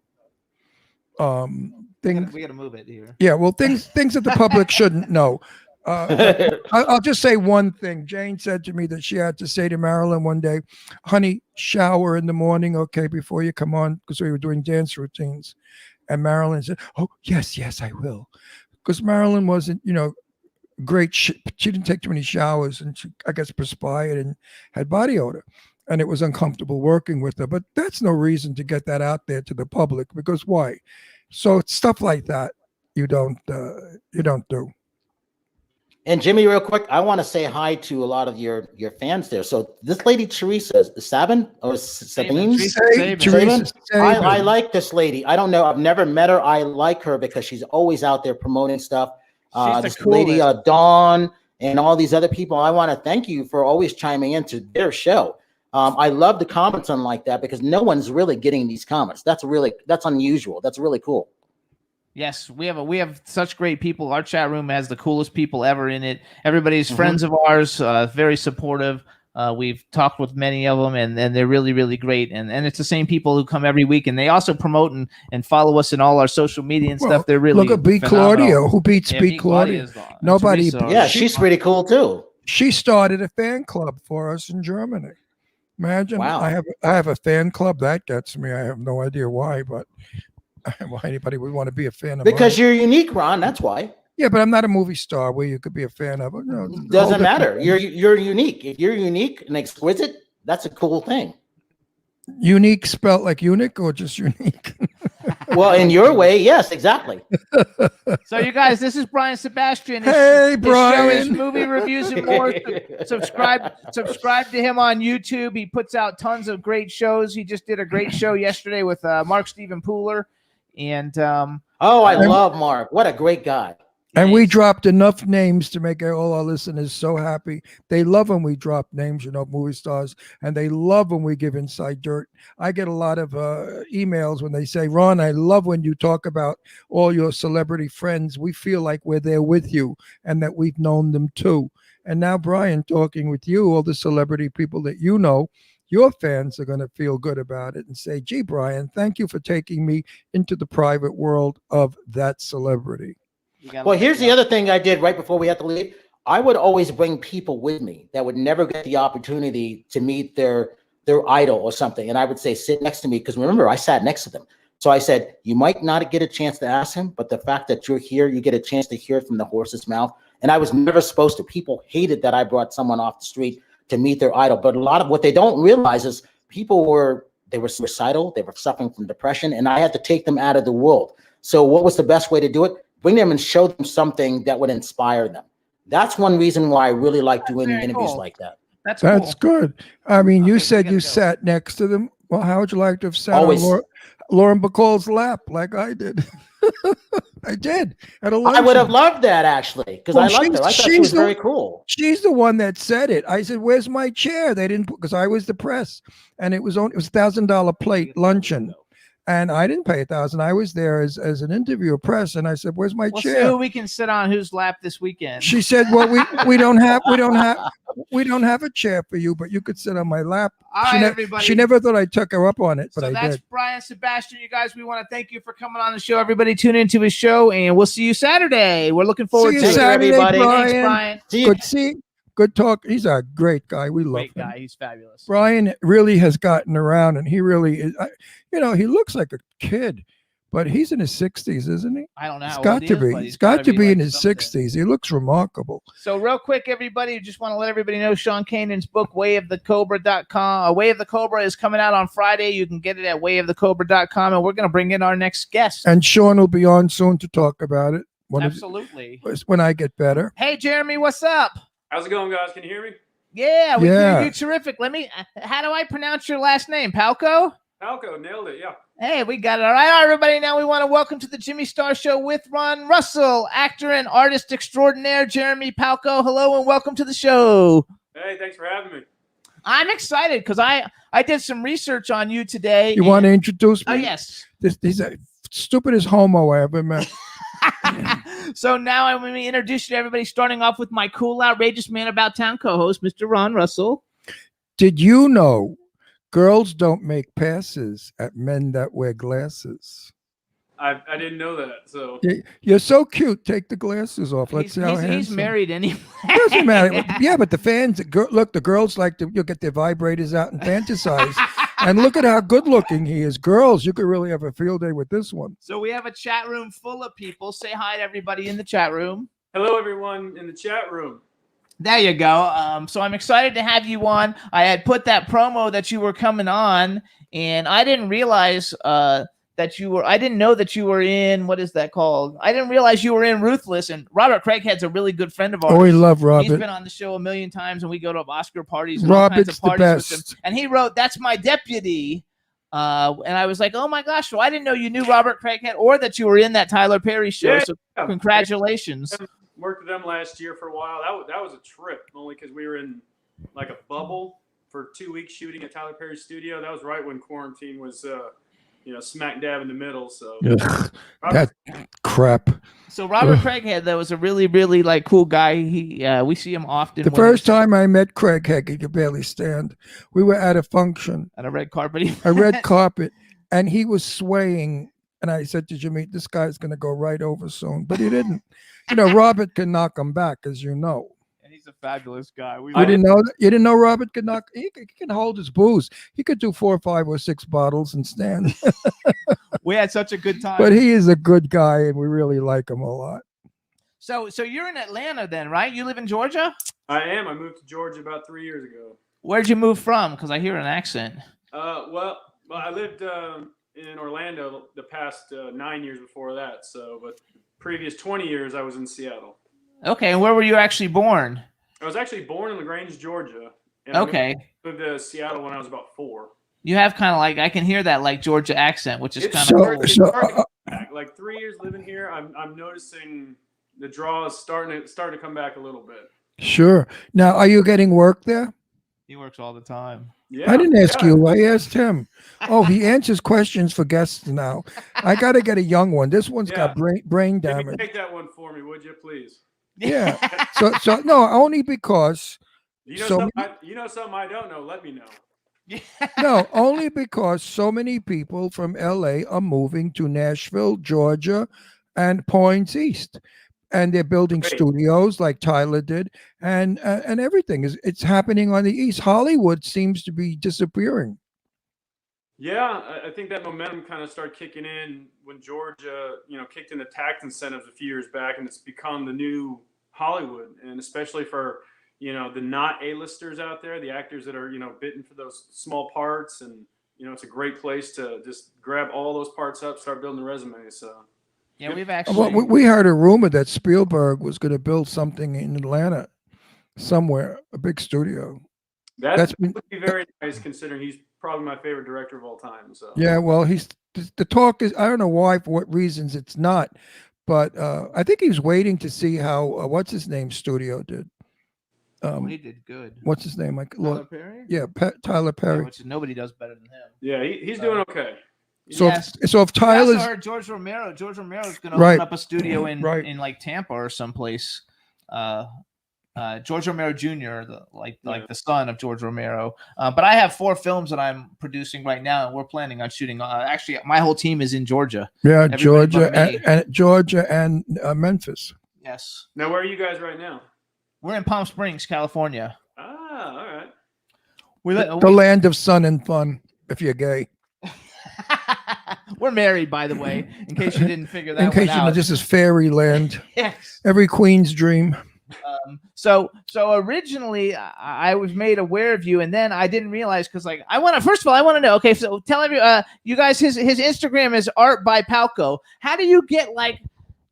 Things we got to move it here. Yeah, well, things that the public shouldn't know. I'll just say one thing. Jane said to me that she had to say to Marilyn one day, honey, shower in the morning, okay, before you come on, because we were doing dance routines. And Marilyn said, oh, yes, I will. Because Marilyn wasn't, great. She didn't take too many showers, and she, I guess, perspired and had body odor. And it was uncomfortable working with her. But that's no reason to get that out there to the public, because why? So it's stuff like that you don't do. And Jimmy, real quick, I want to say hi to a lot of your fans there. So this lady Teresa Sabin or Sabine, I like this lady. I don't know. I've never met her. I like her because she's always out there promoting stuff. This lady Dawn and all these other people. I want to thank you for always chiming into their show. I love the comments on like that because no one's really getting these comments. That's unusual. That's really cool. Yes, we have such great people. Our chat room has the coolest people ever in it. Everybody's friends of ours, very supportive. We've talked with many of them, and they're really, really great. And it's the same people who come every week, and they also promote and follow us in all our social media and stuff. They're really look at B. phenomenal. Claudio. Who beats Yeah, B. Claudio? Claudia's on. Nobody. Teresa, Yeah, she's pretty cool too. She started a fan club for us in Germany. Imagine. Wow. I have a fan club. That gets me. I have no idea why, but why anybody would want to be a fan of Because mine. you're unique, Ron. That's why. Yeah, but I'm not a movie star where you could be a fan of it. No, it's a whole Doesn't different matter. thing. You're unique. If you're unique and exquisite, that's a cool thing. Unique spelt like eunuch or just unique? Well, in your way, yes, exactly. So you guys, this is Brian Sebastian. Hey, His show is Brian. movie reviews and more. Subscribe to him on YouTube. He puts out tons of great shows. He just did a great show yesterday with Mark Steven Pooler, and Oh, I love Mark. What a great guy. And we dropped enough names to make all our listeners so happy. They love when we drop names, movie stars, and they love when we give inside dirt. I get a lot of emails when they say, Ron, I love when you talk about all your celebrity friends. We feel like we're there with you and that we've known them too. And now, Brian, talking with you, all the celebrity people that you know, your fans are going to feel good about it and say, gee, Brian, thank you for taking me into the private world of that celebrity. Well, here's the other thing I did right before we had to leave. I would always bring people with me that would never get the opportunity to meet their idol or something. And I would say, sit next to me. Because remember, I sat next to them. So I said, you might not get a chance to ask him, but the fact that you're here, you get a chance to hear it from the horse's mouth. And I was never supposed to. People hated that I brought someone off the street to meet their idol. But a lot of what they don't realize is people were suicidal. They were suffering from depression. And I had to take them out of the world. So what was the best way to do it? Bring them and show them something that would inspire them. That's one reason why I really like doing very interviews cool. like that. That's Good. I mean, you Okay, said we you gotta go. sat next to them. Well, how would you like to have sat Always. on Lauren Bacall's lap like I did? I did at a I luncheon. would have loved that actually, because Well, I liked her. I thought she was she's the- very cool. She's the one that said it. I said, "Where's my chair?" They didn't because I was the press, and it was $1,000 plate luncheon, and I didn't pay $1,000. I was there as an interviewer press, and I said, "Where's my We'll see chair?" who we can sit on whose lap this weekend. She said, "Well, we don't have a chair for you, but you could sit on my lap." All She right, ne- everybody. She never thought I took her up on it, but So I that's did. Brian Sebastian. You guys, we want to thank you for coming on the show. Everybody tune into his show, and we'll see you Saturday. We're looking forward See to you it. Saturday, everybody. Thanks, Brian. Brian. See you. Good talk. He's a great guy. We love Great him. guy. He's fabulous. Brian really has gotten around, and he really is. He looks like a kid, but he's in his 60s, isn't he? I don't know. He's how got old he to is, be. but He's got to be like in his something. 60s. He looks remarkable. So real quick, everybody, just want to let everybody know Sean Kanan's book, wayofthecobra.com. Way of the Cobra is coming out on Friday. You can get it at wayofthecobra.com, and we're going to bring in our next guest. And Sean will be on soon to talk about it Absolutely. when I get better. Hey, Jeremy, what's up? How's it going, guys? Can you hear me? Yeah, we Yeah. hear you terrific. How do I pronounce your last name? Palco? Falco, nailed it. Yeah. Hey, we got it. All right, everybody. Now we want to welcome to the Jimmy Star Show with Ron Russell, actor and artist extraordinaire, Jeremy Palco. Hello and welcome to the show. Hey, thanks for having me. I'm excited because I did some research on you today. You want to introduce me? Oh, yes. He's the stupidest homo I ever met. So now I'm going to introduce you to everybody, starting off with my cool, outrageous man about town co-host, Mr. Ron Russell. Did you know girls don't make passes at men that wear glasses? I didn't know that. So You're so cute. Take the glasses off. Let's see how He's handsome. married anyway. Doesn't matter. Yeah, but the fans, the girls like to. You'll get their vibrators out and fantasize. And look at how good looking he is. Girls, you could really have a field day with this one. So we have a chat room full of people. Say hi to everybody in the chat room. hello, everyone in the chat room. There you go. So I'm excited to have you on. I had put that promo that you were coming on, and I didn't realize I didn't know that you were in, what is that called? I didn't realize you were in Ruthless, and Robert Craighead's a really good friend of ours. Oh, we love He's Robert. been on the show a million times, and we go to Oscar parties and all kinds Robert's of the parties with best. him. And he wrote, "That's my deputy." And I was like, oh my gosh, well, I didn't know you knew Robert Craighead or that you were in that Tyler Perry show. Yeah, So yeah. congratulations. Worked with them last year for a while. That was a trip, only because we were in like a bubble for 2 weeks shooting at Tyler Perry's studio. That was right when quarantine was smack dab in the middle. So Ugh, that crap. So Robert Ugh. Craighead, though, was a really, really like cool guy. We see him often. The when first he's time I met Craighead, he could barely stand. We were at a function, on a red carpet. a red carpet, and he was swaying. And I said to Jimmy, "This guy's going to go right over soon," but he didn't. Robert can knock him back, as you know. And he's a fabulous guy. You didn't know that? You didn't know Robert could knock? He can hold his booze. He could do 4, 5, or 6 bottles and stand. We had such a good time. But he is a good guy, and we really like him a lot. So you're in Atlanta then, right? You live in Georgia? I am. I moved to Georgia about 3 years ago. Where'd you move from? Because I hear an accent. Well, I lived in Orlando the past 9 years before that. So, but previous 20 years I was in Seattle. Okay, and where were you actually born? I was actually born in LaGrange, Georgia. And Okay. I moved to Seattle when I was about 4. You have kind of like, I can hear that like Georgia accent, which is It's kind so- of hard, cool. it's so, hard to come back. Like 3 years living here, I'm noticing the draw is starting to come back a little bit. Sure. Now, are you getting work there? He works all the time. Yeah, I didn't ask yeah. you. I asked him. Oh, he answers questions for guests now. I got to get a young one. This one's got brain Maybe damage. take that one for me, would you, please? Yeah. So no, only because You know, So something I don't know. Let me know. no, only because so many people from LA are moving to Nashville, Georgia, and Points East. And they're building Great. studios like Tyler did, and everything it's happening on the East. Hollywood seems to be disappearing. Yeah, I think that momentum kind of started kicking in when Georgia, kicked in the tax incentives a few years back, and it's become the new Hollywood, and especially for the not A-listers out there, the actors that are bitten for those small parts, and it's a great place to just grab all those parts up, start building the resume. So. Yeah, we've Well, actually. we heard a rumor that Spielberg was going to build something in Atlanta, somewhere, a big studio. That been- would be very nice, considering he's probably my favorite director of all time. So Yeah, well, the talk is, I don't know why, for what reasons it's not, but I think he was waiting to see how what's his name studio did. He did good. What's his name? Tyler Perry? Yeah, Tyler Yeah, Perry. which nobody does better than him. yeah, he's doing okay. So Yes. so if I also Tyler's heard George Romero. George Romero's going to Right. open up a studio in Right. in like Tampa or someplace. George Romero Jr., like the son of George Romero. But I have 4 films that I'm producing right now, and we're planning on shooting. Actually, my whole team is in Georgia. yeah, everybody Georgia but me. and Georgia and Memphis. Yes, Now, where are you guys right now? we're in Palm Springs, California. Ah, all right. The land of sun and fun, if you're gay. We're married, by the way, in case you didn't figure that In case one you know, out. this is fairyland. Yes. Every queen's dream. So originally I was made aware of you, and then I didn't realize, because like first of all I want to know. Okay, so tell you guys his Instagram is Art by Palco. How do you get like?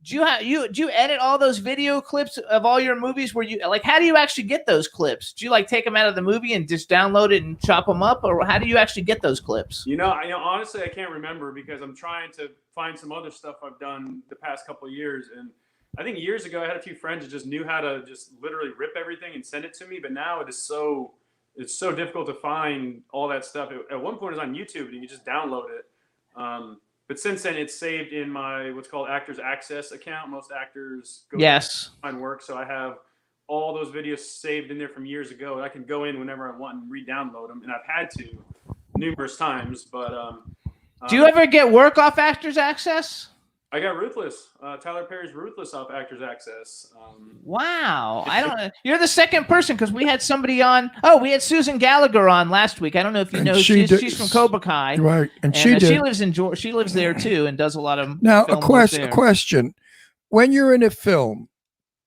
Do you edit all those video clips of all your movies? Where you like? How do you actually get those clips? Do you like take them out of the movie and just download it and chop them up, or how do you actually get those clips? Honestly, I can't remember, because I'm trying to find some other stuff I've done the past couple of years. And I think years ago I had a few friends that just knew how to just literally rip everything and send it to me. But now it's so difficult to find all that stuff. At one point it was on YouTube and you could just download it. But since then, it's saved in my what's called Actors Access account. Most actors go Yes. find work, so I have all those videos saved in there from years ago, and I can go in whenever I want and re-download them. And I've had to numerous times, but Do you ever get work off Actors Access? I got Ruthless. Tyler Perry's Ruthless off Actors Access. Wow, I don't know. You're the second person, because we had somebody on. Oh, we had Susan Gallagher on last week. I don't know if you And know. She's from Cobra Kai, Right. And she and did. she lives in Georgia. She lives there too, and does a lot of Now, film a work there. question. When you're in a film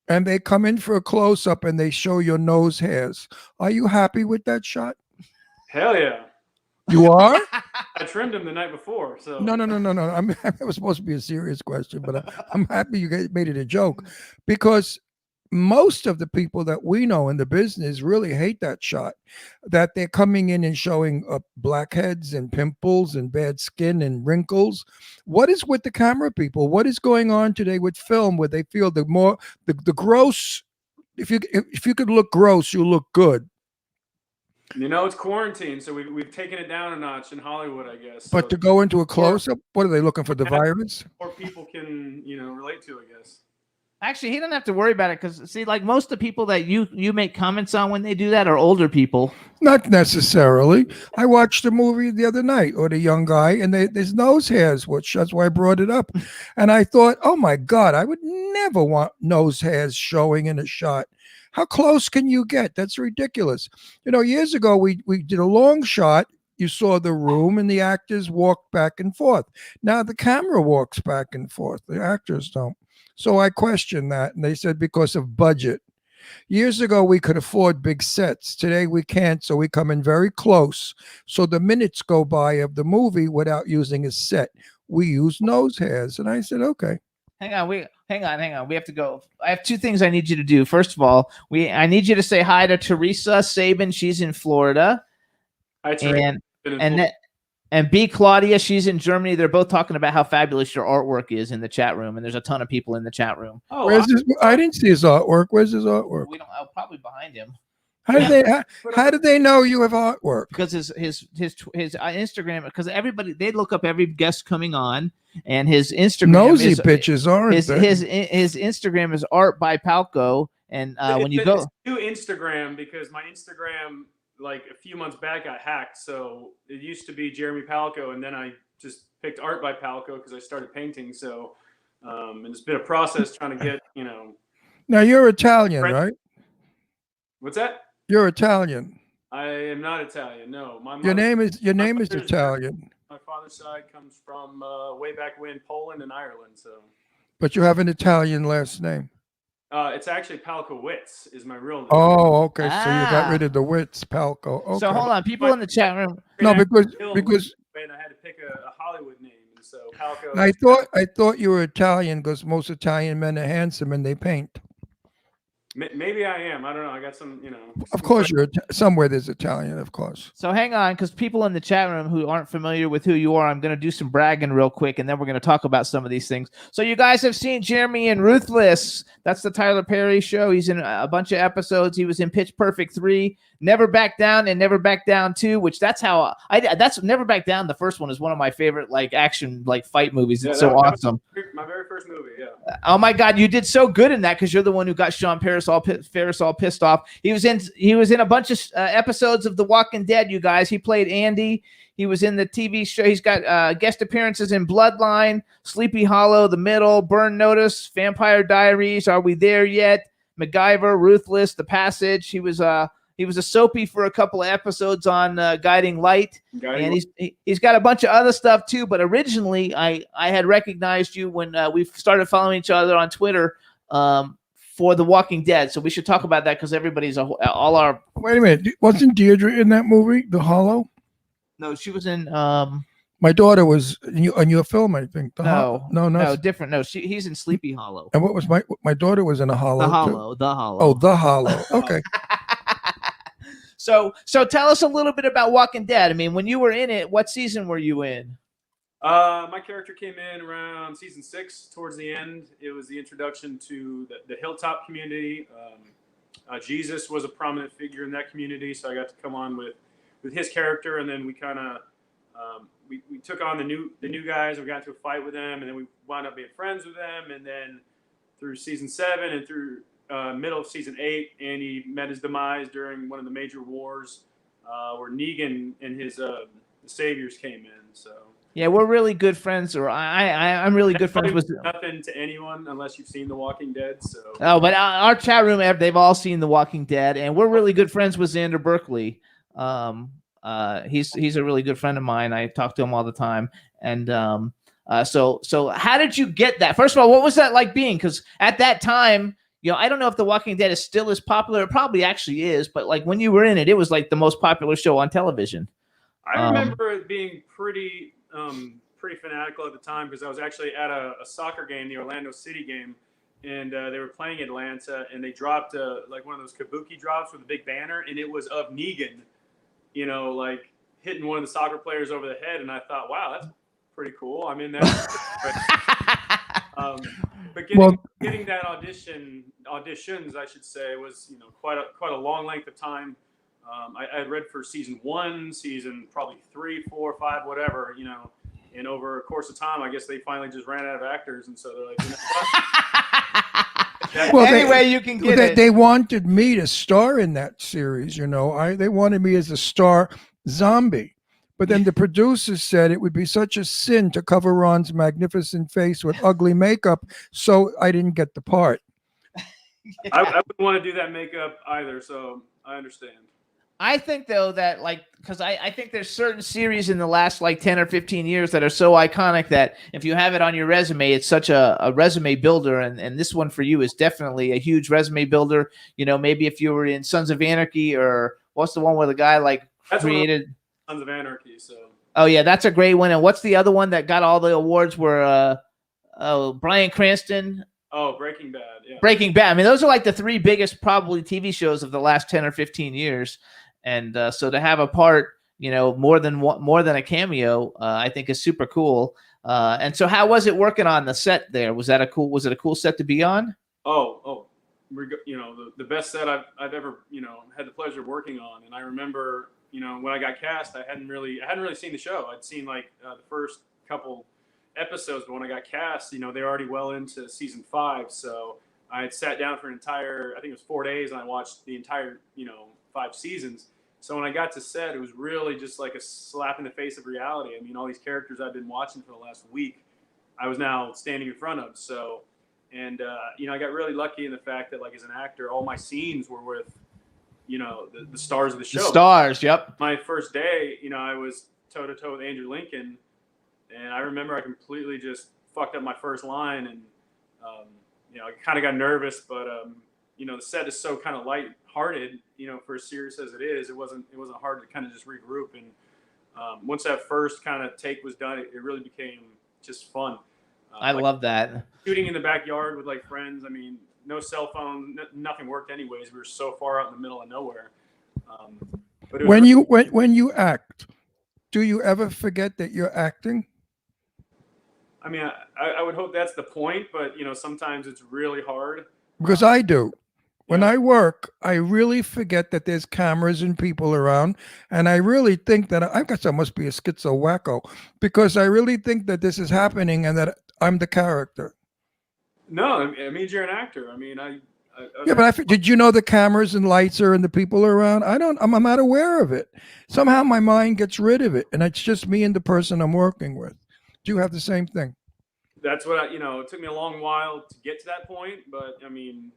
and they come in for a close up and they show your nose hairs, are you happy with that shot? Hell yeah! You are? I trimmed them the night before, so No. It was supposed to be a serious question, but I'm happy you guys made it a joke, because most of the people that we know in the business really hate that shot, that they're coming in and showing blackheads and pimples and bad skin and wrinkles. What is with the camera people? What is going on today with film, where they feel the gross, if you could look gross, you look good. You know, it's quarantine, so we've taken it down a notch in Hollywood, I guess. But so to go into a close-up, what are they looking for? The virus? more people can, relate to, I guess. Actually, he doesn't have to worry about it because, see, like most of the people that you make comments on when they do that are older people. Not necessarily. I watched a movie the other night, or the young guy, and there's nose hairs, which that's why I brought it up. And I thought, oh my God, I would never want nose hairs showing in a shot. How close can you get? That's ridiculous. Years ago, we did a long shot. You saw the room and the actors walked back and forth. Now the camera walks back and forth. The actors don't. So I questioned that, and they said because of budget. Years ago, we could afford big sets. Today, we can't, so we come in very close. So the minutes go by of the movie without using a set. We use nose hairs. And I said, okay. Hang on. We have to go. I have two things I need you to do. First of all, I need you to say hi to Teresa Sabin. She's in Florida. Hi, Teresa. And B. Claudia, she's in Germany. They're both talking about how fabulous your artwork is in the chat room, and there's a ton of people in the chat room. Oh, Where's his? I didn't see his artwork. Where's his artwork? We don't. Probably behind him. How did they know you have artwork? Because his Instagram. Because everybody, they look up every guest coming on, and his Instagram. Nosy bitches, aren't his they? his Instagram is Art by Palco, and when you go to Instagram, because my Instagram, like a few months back, got hacked. So it used to be Jeremy Palco, and then I just picked Art by Palco because I started painting. So and it's been a process trying to get, Now you're Italian, right? What's that? You're Italian. I am not Italian. No, Your name is Italian. My father's side comes from way back when, Poland and Ireland. So, but you have an Italian last name. It's actually Palkowitz is my real name. Oh, okay. So you got rid of the Witz, Palco. Okay. So hold on, people in the chat room. No, because and I had to pick a Hollywood name, and so Palco. I thought you were Italian because most Italian men are handsome and they paint. Maybe I am. I don't know. I got some, Of course, you're somewhere there's Italian, of course. So hang on, because people in the chat room who aren't familiar with who you are, I'm going to do some bragging real quick, and then we're going to talk about some of these things. So you guys have seen Jeremy in Ruthless. That's the Tyler Perry show. He's in a bunch of episodes. He was in Pitch Perfect 3, Never Back Down, and Never Back Down 2, which that's Never Back Down. The first one is one of my favorite action fight movies. It's so awesome. My very first movie, yeah. Oh my God, you did so good in that because you're the one who got Sean Ferris all pissed off. He was in a bunch of episodes of The Walking Dead. You guys, he played Andy. He was in the TV show. He's got guest appearances in Bloodline, Sleepy Hollow, The Middle, Burn Notice, Vampire Diaries, Are We There Yet? MacGyver, Ruthless, The Passage. He was a soapy for a couple of episodes on Guiding Light, and he's got a bunch of other stuff too. But originally, I had recognized you when we started following each other on Twitter for The Walking Dead. So we should talk about that because everybody's all our. Wait a minute, wasn't Deirdre in that movie, The Hollow? No, she was in. My daughter was on your film, I think. No, different. No, he's in Sleepy Hollow. And what was my daughter was in a Hollow. The Hollow. Oh, The Hollow. Okay. So tell us a little bit about Walking Dead. I mean, when you were in it, what season were you in? My character came in around season 6, towards the end. It was the introduction to the Hilltop community. Jesus was a prominent figure in that community, so I got to come on with his character, and then we kind of we took on the new guys. We got into a fight with them, and then we wound up being friends with them. And then through season 7 and through middle of season 8, Andy met his demise during one of the major wars where Negan and his the Saviors came in. So yeah, we're really good friends, or I'm really good friends with nothing to anyone unless you've seen The Walking Dead. So but our chat room, they've all seen The Walking Dead, and we're really good friends with Xander Berkeley. He's a really good friend of mine. I talk to him all the time, and so how did you get that? First of all, what was that like being? Because at that time, I don't know if The Walking Dead is still as popular. It probably actually is, but like when you were in it, it was like the most popular show on television. I remember it being pretty fanatical at the time because I was actually at a soccer game, the Orlando City game, and they were playing Atlanta, and they dropped like one of those kabuki drops with a big banner, and it was of Negan, like hitting one of the soccer players over the head, and I thought, wow, that's pretty cool. I mean, that's but getting that auditions, I should say, was quite a long length of time. I had read for season 1, season probably 3, 4, 5, whatever, and over a course of time, I guess they finally just ran out of actors, and so they're like, Well, Any way you can get it. They wanted me to star in that series. They wanted me as a star zombie. But then the producers said it would be such a sin to cover Ron's magnificent face with ugly makeup, so I didn't get the part. I wouldn't want to do that makeup either, so I understand. I think though that because I think there's certain series in the last 10 or 15 years that are so iconic that if you have it on your resume, it's such a resume builder. And this one for you is definitely a huge resume builder. Maybe if you were in Sons of Anarchy, or what's the one where the guy That's created Sons of Anarchy. So. Oh yeah, that's a great one. And what's the other one that got all the awards? Where Bryan Cranston. Oh, Breaking Bad. Yeah. Breaking Bad. I mean, those are the 3 biggest probably TV shows of the last 10 or 15 years. And so to have a part, more than a cameo, I think is super cool. And so, how was it working on the set there? Was it a cool set to be on? Oh, the best set I've ever had the pleasure of working on. And I remember when I got cast, I hadn't really seen the show. I'd seen the first couple episodes, but when I got cast, they're already well into season 5. So I had sat down for an entire, I think it was 4 days, and I watched the entire 5 seasons. So when I got to set, it was really just like a slap in the face of reality. I mean, all these characters I've been watching for the last week, I was now standing in front of. So, and I got really lucky in the fact that as an actor, all my scenes were with the stars of the show. The stars, yep. My first day, I was toe to toe with Andrew Lincoln, and I remember I completely just fucked up my first line, and I kind of got nervous, but the set is so kind of light-hearted, for as serious as it is, it wasn't hard to kind of just regroup. And once that first kind of take was done, it really became just fun. I love that. Shooting in the backyard with friends. I mean, no cell phone, nothing worked anyways. We were so far out in the middle of nowhere. But when you act, do you ever forget that you're acting? I mean, I would hope that's the point, but sometimes it's really hard. Because I do. When I work, I really forget that there's cameras and people around, and I really think that I guess I must be a schizo wacko, because I really think that this is happening and that I'm the character. No, it means you're an actor. I mean, Yeah, but did you know the cameras and lights are and the people are around? I'm not aware of it. Somehow my mind gets rid of it, and it's just me and the person I'm working with. Do you have the same thing? That's what it took me a long while to get to that point, but I mean,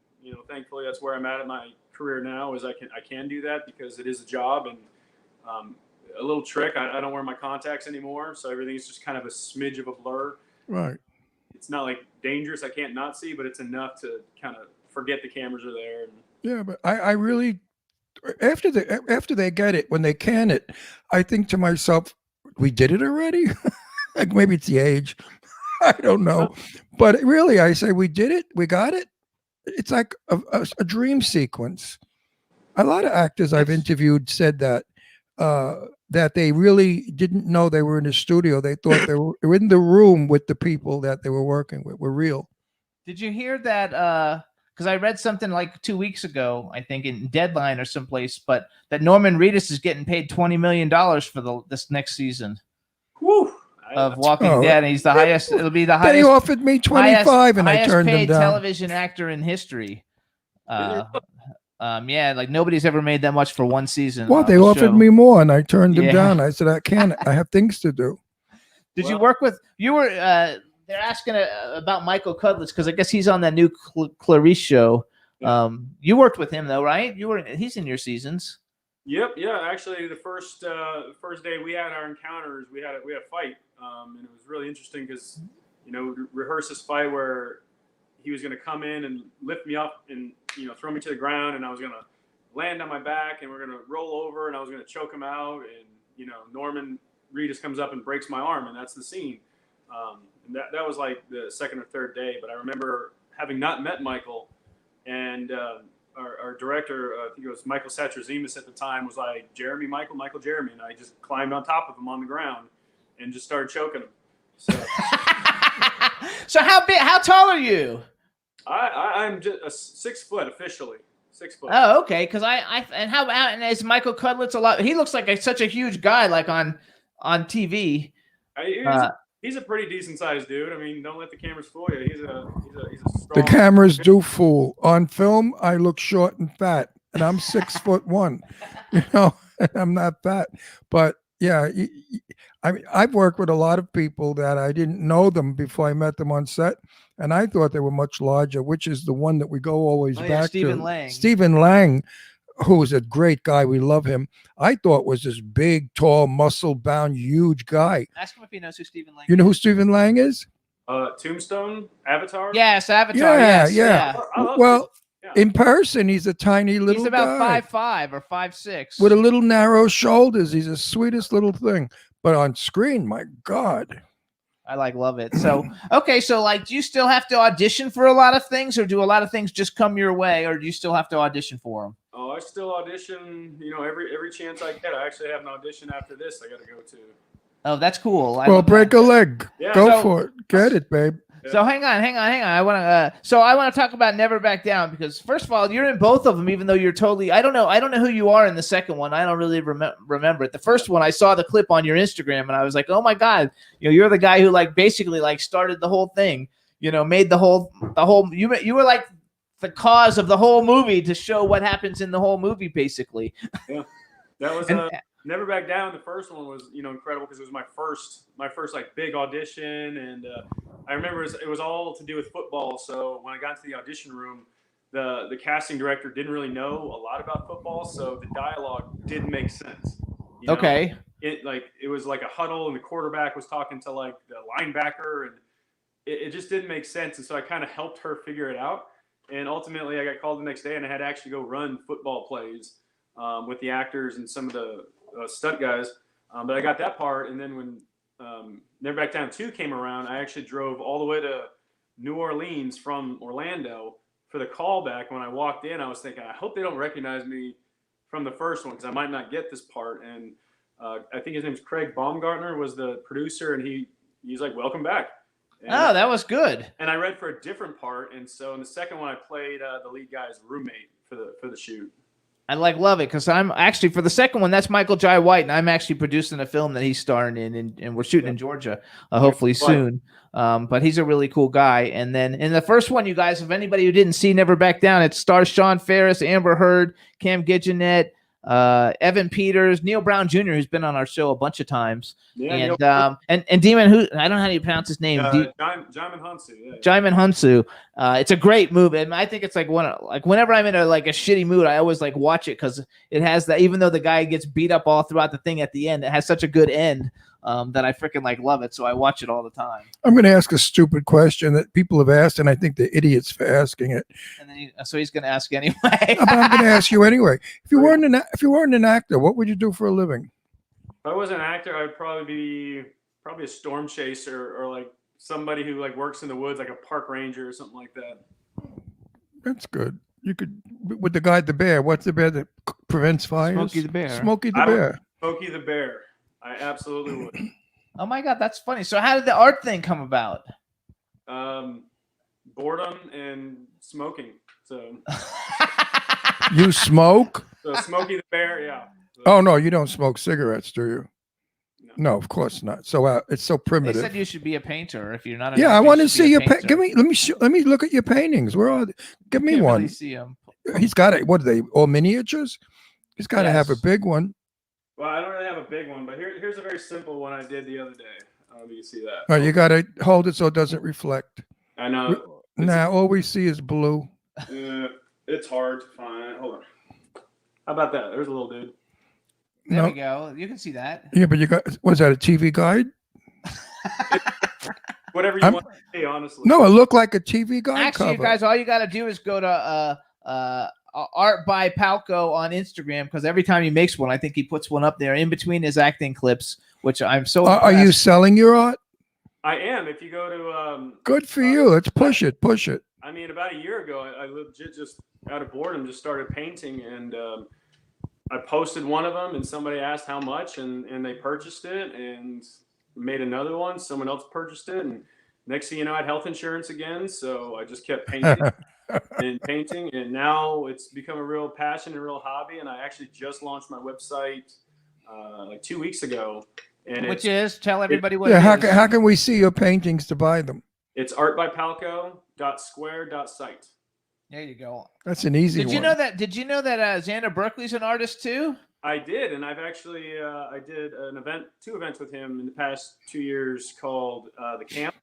thankfully that's where I'm at my career now, is I can do that because it is a job. And a little trick, I don't wear my contacts anymore, so everything's just kind of a smidge of a blur. Right. It's not dangerous, I can't not see, but it's enough to kind of forget the cameras are there. Yeah, but I really, after they get it, when they can it, I think to myself, we did it already? Maybe it's the age. I don't know. But really, I say, we did it. We got it. It's like a dream sequence. A lot of actors I've interviewed said that they really didn't know they were in the studio. They thought they were in the room with the people that they were working with were real. Did you hear that? Because I read something 2 weeks ago, I think in Deadline or someplace, but that Norman Reedus is getting paid $20 million for this next season. Whew. Of Walking Dead, and he's the highest. It'll be the highest. They offered me 25, and I turned them paid down. Television actor in history. Nobody's ever made that much for one season. Well, they offered me more, and I turned them down. I said, I can't. I have things to do. Did you work with? You were. They're asking about Michael Cudlitz because I guess he's on that new Clarice show. You worked with him though, right? He's in your seasons. Yep. Yeah. Actually, the first day we had our encounters, we had a fight, and it was really interesting because we rehearsed this fight where he was going to come in and lift me up and throw me to the ground, and I was going to land on my back, and we're going to roll over, and I was going to choke him out, and Norman Reedus comes up and breaks my arm, and that's the scene. And that was the second or third day, but I remember having not met Michael, and our director, I think it was Michael Satrazemis at the time, was like, Michael Jeremy. And I just climbed on top of him on the ground and just started choking him. So, so how tall are you? I'm just 6 foot officially. 6 foot. Oh, okay. Because and how about, and is Michael Cudlitz a lot? He looks like such a huge guy, like on TV. He's a pretty decent sized dude. I mean, don't let the cameras fool you. He's a strong. The cameras do fool. On film, I look short and fat, and I'm 6'1". And I'm not fat. But yeah, I mean, I've worked with a lot of people that I didn't know them before I met them on set, and I thought they were much larger, which is the one that we go always back Stephen to. Lang. Stephen Lang, who is a great guy. We love him. I thought was this big, tall, muscle-bound, huge guy. Ask him if he knows who Stephen Lang. You know who Stephen Lang is? Tombstone, Avatar. Yes, Avatar. Yeah, yes, yeah. Well, in person, he's a tiny little he's about guy 5'5" or 5'6" with a little narrow shoulders. He's the sweetest little thing. But on screen, my God. I love it. So, okay. So like, do you still have to audition for a lot of things, or do a lot of things just come your way, or do you still have to audition for them? Oh, I still audition, every chance I get. I actually have an audition after this I got to go to. Oh, that's cool. Well, break a leg. Yeah. Go for it. Get it, babe. So hang on. I want to talk about Never Back Down, because first of all, you're in both of them, even though you're totally. I don't know who you are in the second one. I don't really remember it. The first one, I saw the clip on your Instagram, and I was like, oh my God, you're the guy who basically started the whole thing. Made the whole. You were like the cause of the whole movie to show what happens in the whole movie, basically. Yeah, that was. Never Back Down. The first one was, incredible because it was my first big audition, and I remember it was all to do with football. So when I got to the audition room, the casting director didn't really know a lot about football, so the dialogue didn't make sense. Okay. It was like a huddle, and the quarterback was talking to the linebacker, and it just didn't make sense. And so I kind of helped her figure it out. And ultimately, I got called the next day, and I had to actually go run football plays with the actors and some of the stunt guys, but I got that part. And then when Never Back Down 2 came around, I actually drove all the way to New Orleans from Orlando for the callback. When I walked in, I was thinking, I hope they don't recognize me from the first one, because I might not get this part. And I think his name's Craig Baumgartner was the producer, and he's like, welcome back. And, that was good. And I read for a different part, and so in the second one, I played the lead guy's roommate for the shoot. I love it, because I'm actually, for the second one, that's Michael Jai White, and I'm actually producing a film that he's starring in, and we're shooting in Georgia, hopefully soon. But he's a really cool guy. And then in the first one, you guys, if anybody who didn't see Never Back Down, it stars Sean Ferris, Amber Heard, Cam Gigenet, Evan Peters, Neil Brown Jr., who's been on our show a bunch of times, and Demon, who I don't know how you pronounce his name, Jaimin Hunsu. Yeah. Jaimin Hunsu. It's a great movie, and I think it's whenever I'm in a shitty mood, I always watch it, because it has that. Even though the guy gets beat up all throughout the thing, at the end, it has such a good end that I freaking love it. So I watch it all the time. I'm going to ask a stupid question that people have asked, and I think they're idiots for asking it. And then he's going to ask anyway. But I'm going to ask you anyway. If you weren't an actor, what would you do for a living? If I was an actor, I'd probably be a storm chaser, or somebody who works in the woods, like a park ranger or something like that. That's good. You could, with the guy, the bear. What's the bear that prevents fires? Smokey the Bear. Smokey the Bear. Smokey the Bear. I absolutely would. Oh my God, that's funny. So how did the art thing come about? Boredom and smoking. So You smoke? So Smokey the Bear, yeah. So, Oh no, you don't smoke cigarettes, do you? No, of course not. So it's so They primitive. said you should be a painter if you're not. Yeah, I want to see your. painter. Give me. Let me look at your paintings. Where are they? Give me Can't one. really see 'em. He's got it. What are they? All miniatures? He's got to have a Yes. big one. well, I don't really have a big one, but here's a very simple one I did the other day. I don't know if you can see that. Oh, you got to hold it so it doesn't reflect. I know. Nah, all we see is blue. It's hard to find. Hold on. How about that? There's a little dude. There No. we go. You can see that. Yeah, but you got. Was that a TV guide? Whatever you I'm- want to say, honestly. No, it looked like a TV guide Actually, cover. you guys, all you got to do is go to Art by Palco on Instagram, because every time he makes one, I think he puts one up there in between his acting clips, which I'm so. Are you impressed. selling your art? I am. If you go to Good for you. Let's push it. Push it. I mean, about a year ago, I legit just out of boredom just started painting, and I posted one of them, and somebody asked how much, and they purchased it, and made another one. Someone else purchased it, and next thing you know, I had health insurance again. So I just kept painting and painting. And now it's become a real passion and a real hobby. And I actually just launched my website like 2 weeks ago. And Which is, tell everybody what Yeah, it is. how can we see your paintings to buy them? it's artbypalco.square.site. There you go. That's an easy Did one. you know that? Did you know that Xander Berkeley's an artist too? I did, and I've actually I did two events with him in the past 2 years called the Camp.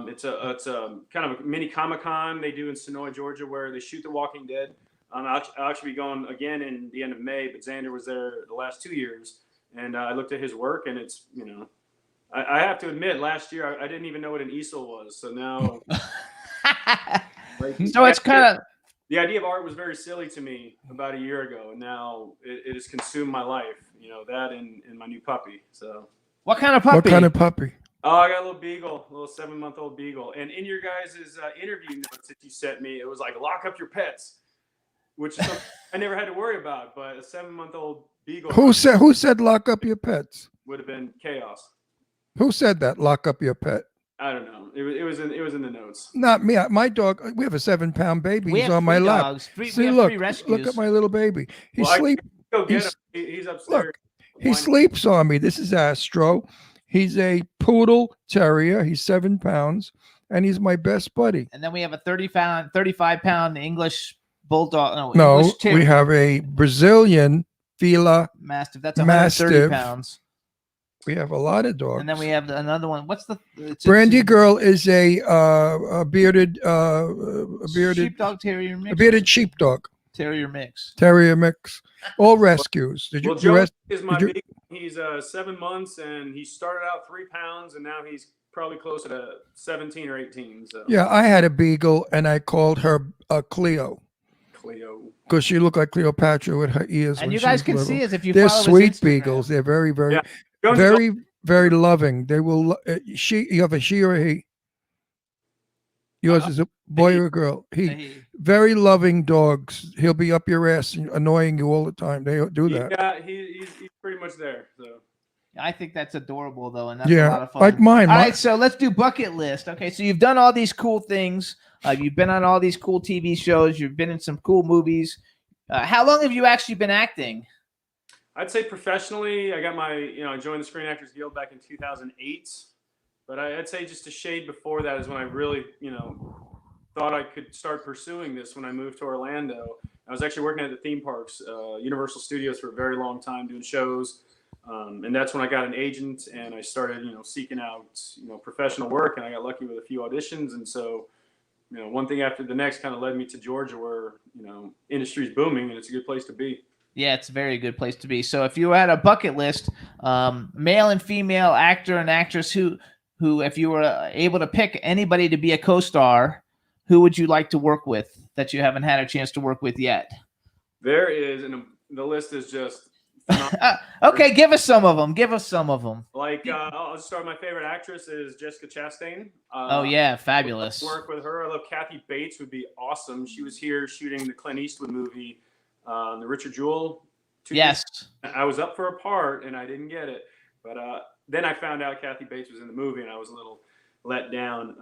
It's a kind of a mini Comic-Con they do in Sonoy, Georgia, where they shoot The Walking Dead. I'll actually be going again in the end of May, but Xander was there the last 2 years, and I looked at his work, and it's I have to admit, last year I didn't even know what an easel was, so now. So it's kind of. The idea of art was very silly to me about a year ago, and now it has consumed my life. That and my new puppy. So, What kind of puppy? What kind of puppy? oh, I got a little beagle, a little 7-month-old beagle. And in your guys' interview notes that you sent me, it was like lock up your pets, which is something I never had to worry about. But a 7-month-old beagle Who said lock up your pets? would have been chaos. Who said that? Lock up your pet. I don't know. It was in the notes. Not me. My dog. We have a 7-pound baby. We He's have on my 3 lap. dogs. We See, have look, 3 rescues. look at my little baby. He Well, sleeps. Go get him. He's- He's upstairs. Look, he Whining. sleeps on me. This is Astro. He's a poodle terrier. He's 7 pounds, and he's my best buddy. And then we have a 35-pound English bulldog. No, English we have a Brazilian Fila. Mastiff. That's 130 Mastiff. pounds. We have a lot of dogs. And then we have another one. What's the Brandy Girl is a bearded sheepdog terrier mix. a bearded sheepdog Terrier mix. terrier mix. All rescues. Did you? Well, the Joe rest- is my did you- big. He's 7 months, and he started out 3 pounds, and now he's probably closer to 17 or 18. So Yeah, I had a beagle, and I called her Cleo Cleo. because she looked like Cleopatra with her ears. And when you she guys was can little. see us if you They're follow his sweet Instagram. beagles. They're very, very, Yeah. Jones is very, very loving. They will. You have a she or a he? Yours is a boy or a girl? He. Hey, Very loving dogs. He'll be up your ass and annoying you all the time. They do that. Yeah, he's pretty much there. So I think that's adorable though, and that's a lot Yeah, of fun. like mine. All My- right, so let's do bucket list. Okay, so you've done all these cool things. You've been on all these cool TV shows. You've been in some cool movies. How long have you actually been acting? I'd say professionally, I got my I joined the Screen Actors Guild back in 2008. But I'd say just a shade before that is when I really thought I could start pursuing this when I moved to Orlando. I was actually working at the theme parks, Universal Studios, for a very long time doing shows. And that's when I got an agent and I started, seeking out, professional work. And I got lucky with a few auditions. And so, one thing after the next kind of led me to Georgia where, industry's booming and it's a good place to be. Yeah, it's a very good place to be. So if you had a bucket list, male and female actor and actress who if you were able to pick anybody to be a co-star, who would you like to work with that you haven't had a chance to work with yet? There is, and the list is just phenomenal. Okay, give us some of them. Give us some of them. Like, I'll just start. My favorite actress is Jessica Chastain. Oh yeah, fabulous. Work with her. I love Kathy Bates. Would be awesome. She was here shooting the Clint Eastwood movie, the Richard Jewell. Yes. I was up for a part and I didn't get it, but then I found out Kathy Bates was in the movie and I was a little let down.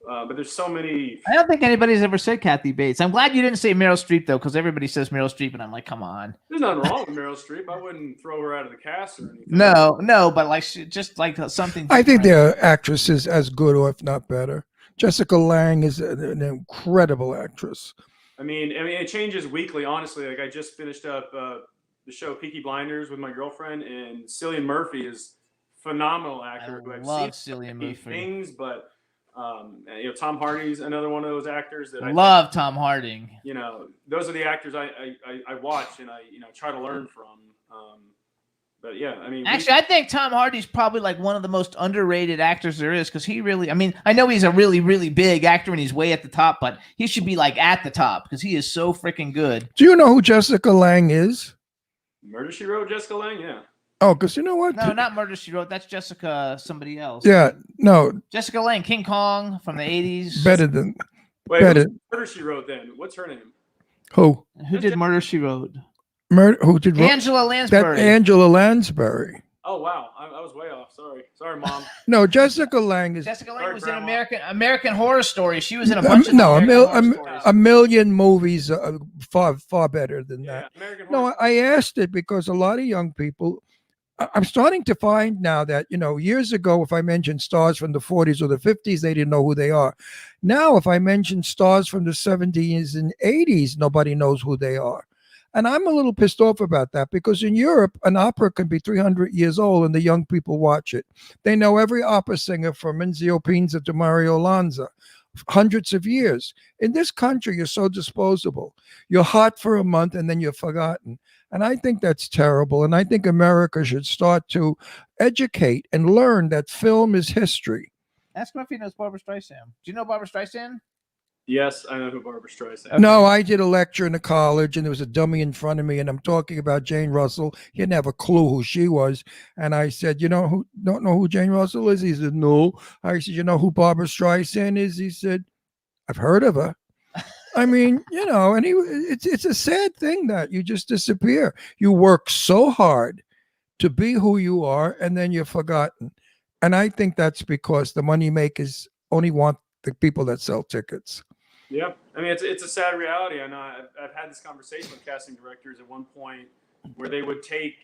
But there's so many. I don't think anybody's ever said Kathy Bates. I'm glad you didn't say Meryl Streep though, because everybody says Meryl Streep, and I'm like, come on. There's nothing wrong with Meryl Streep. I wouldn't throw her out of the cast or anything. No, but like just like something. I think different. there are actresses as good or if not better. Jessica Lange is an incredible actress. I mean, it changes weekly. Honestly, like I just finished up the show Peaky Blinders with my girlfriend, and Cillian Murphy is phenomenal actor. who I I've love seen Cillian many Murphy. things, but Tom Hardy's another one of those actors that I Love Tom Harding. those are the actors I watch and I try to learn from. But yeah, I mean, Actually, I think Tom Hardy's probably like one of the most underrated actors there is because he really, I mean, I know he's a really, really big actor and he's way at the top, but he should be like at the top because he is so freaking good. Do you know who Jessica Lange is? Murder, She Wrote, Jessica Lange, yeah. Oh, because you know what? No, not Murder, She Wrote. That's Jessica somebody else. Yeah, no, Jessica Lange, King Kong from the 80s. better than Wait, better. who's Murder, She Wrote then? What's her name? Who? Who did Murder, She Wrote? Who did? Angela That Lansbury. Angela Lansbury. Oh wow, I was way off. Sorry, Mom. No, Jessica Lange is Jessica Lange Sorry, was Grandma. in American Horror Story. She was in a bunch of no, American Horror Stories. a million movies far better than Yeah, that. American No, Horror. I asked it because a lot of young people. I'm starting to find now that, years ago, if I mentioned stars from the 40s or the 50s, they didn't know who they are. Now, if I mention stars from the 70s and 80s, nobody knows who they are. And I'm a little pissed off about that because in Europe, an opera can be 300 years old and the young people watch it. They know every opera singer from Enzio Pinza to Mario Lanza, hundreds of years. In this country, you're so disposable. You're hot for a month and then you're forgotten. And I think that's terrible. And I think America should start to educate and learn that film is history. Ask him if he knows Barbara Streisand. Do you know Barbara Streisand? Yes, I know who Barbara Streisand. Okay. No, I did a lecture in a college and there was a dummy in front of me and I'm talking about Jane Russell. He didn't have a clue who she was. And I said, don't know who Jane Russell is? He said, no. I said, you know who Barbara Streisand is? He said, I've heard of her. I mean, and it's a sad thing that you just disappear. You work so hard to be who you are and then you're forgotten. And I think that's because the money makers only want the people that sell tickets. Yeah, I mean it's a sad reality. I know I've had this conversation with casting directors at one point where they would take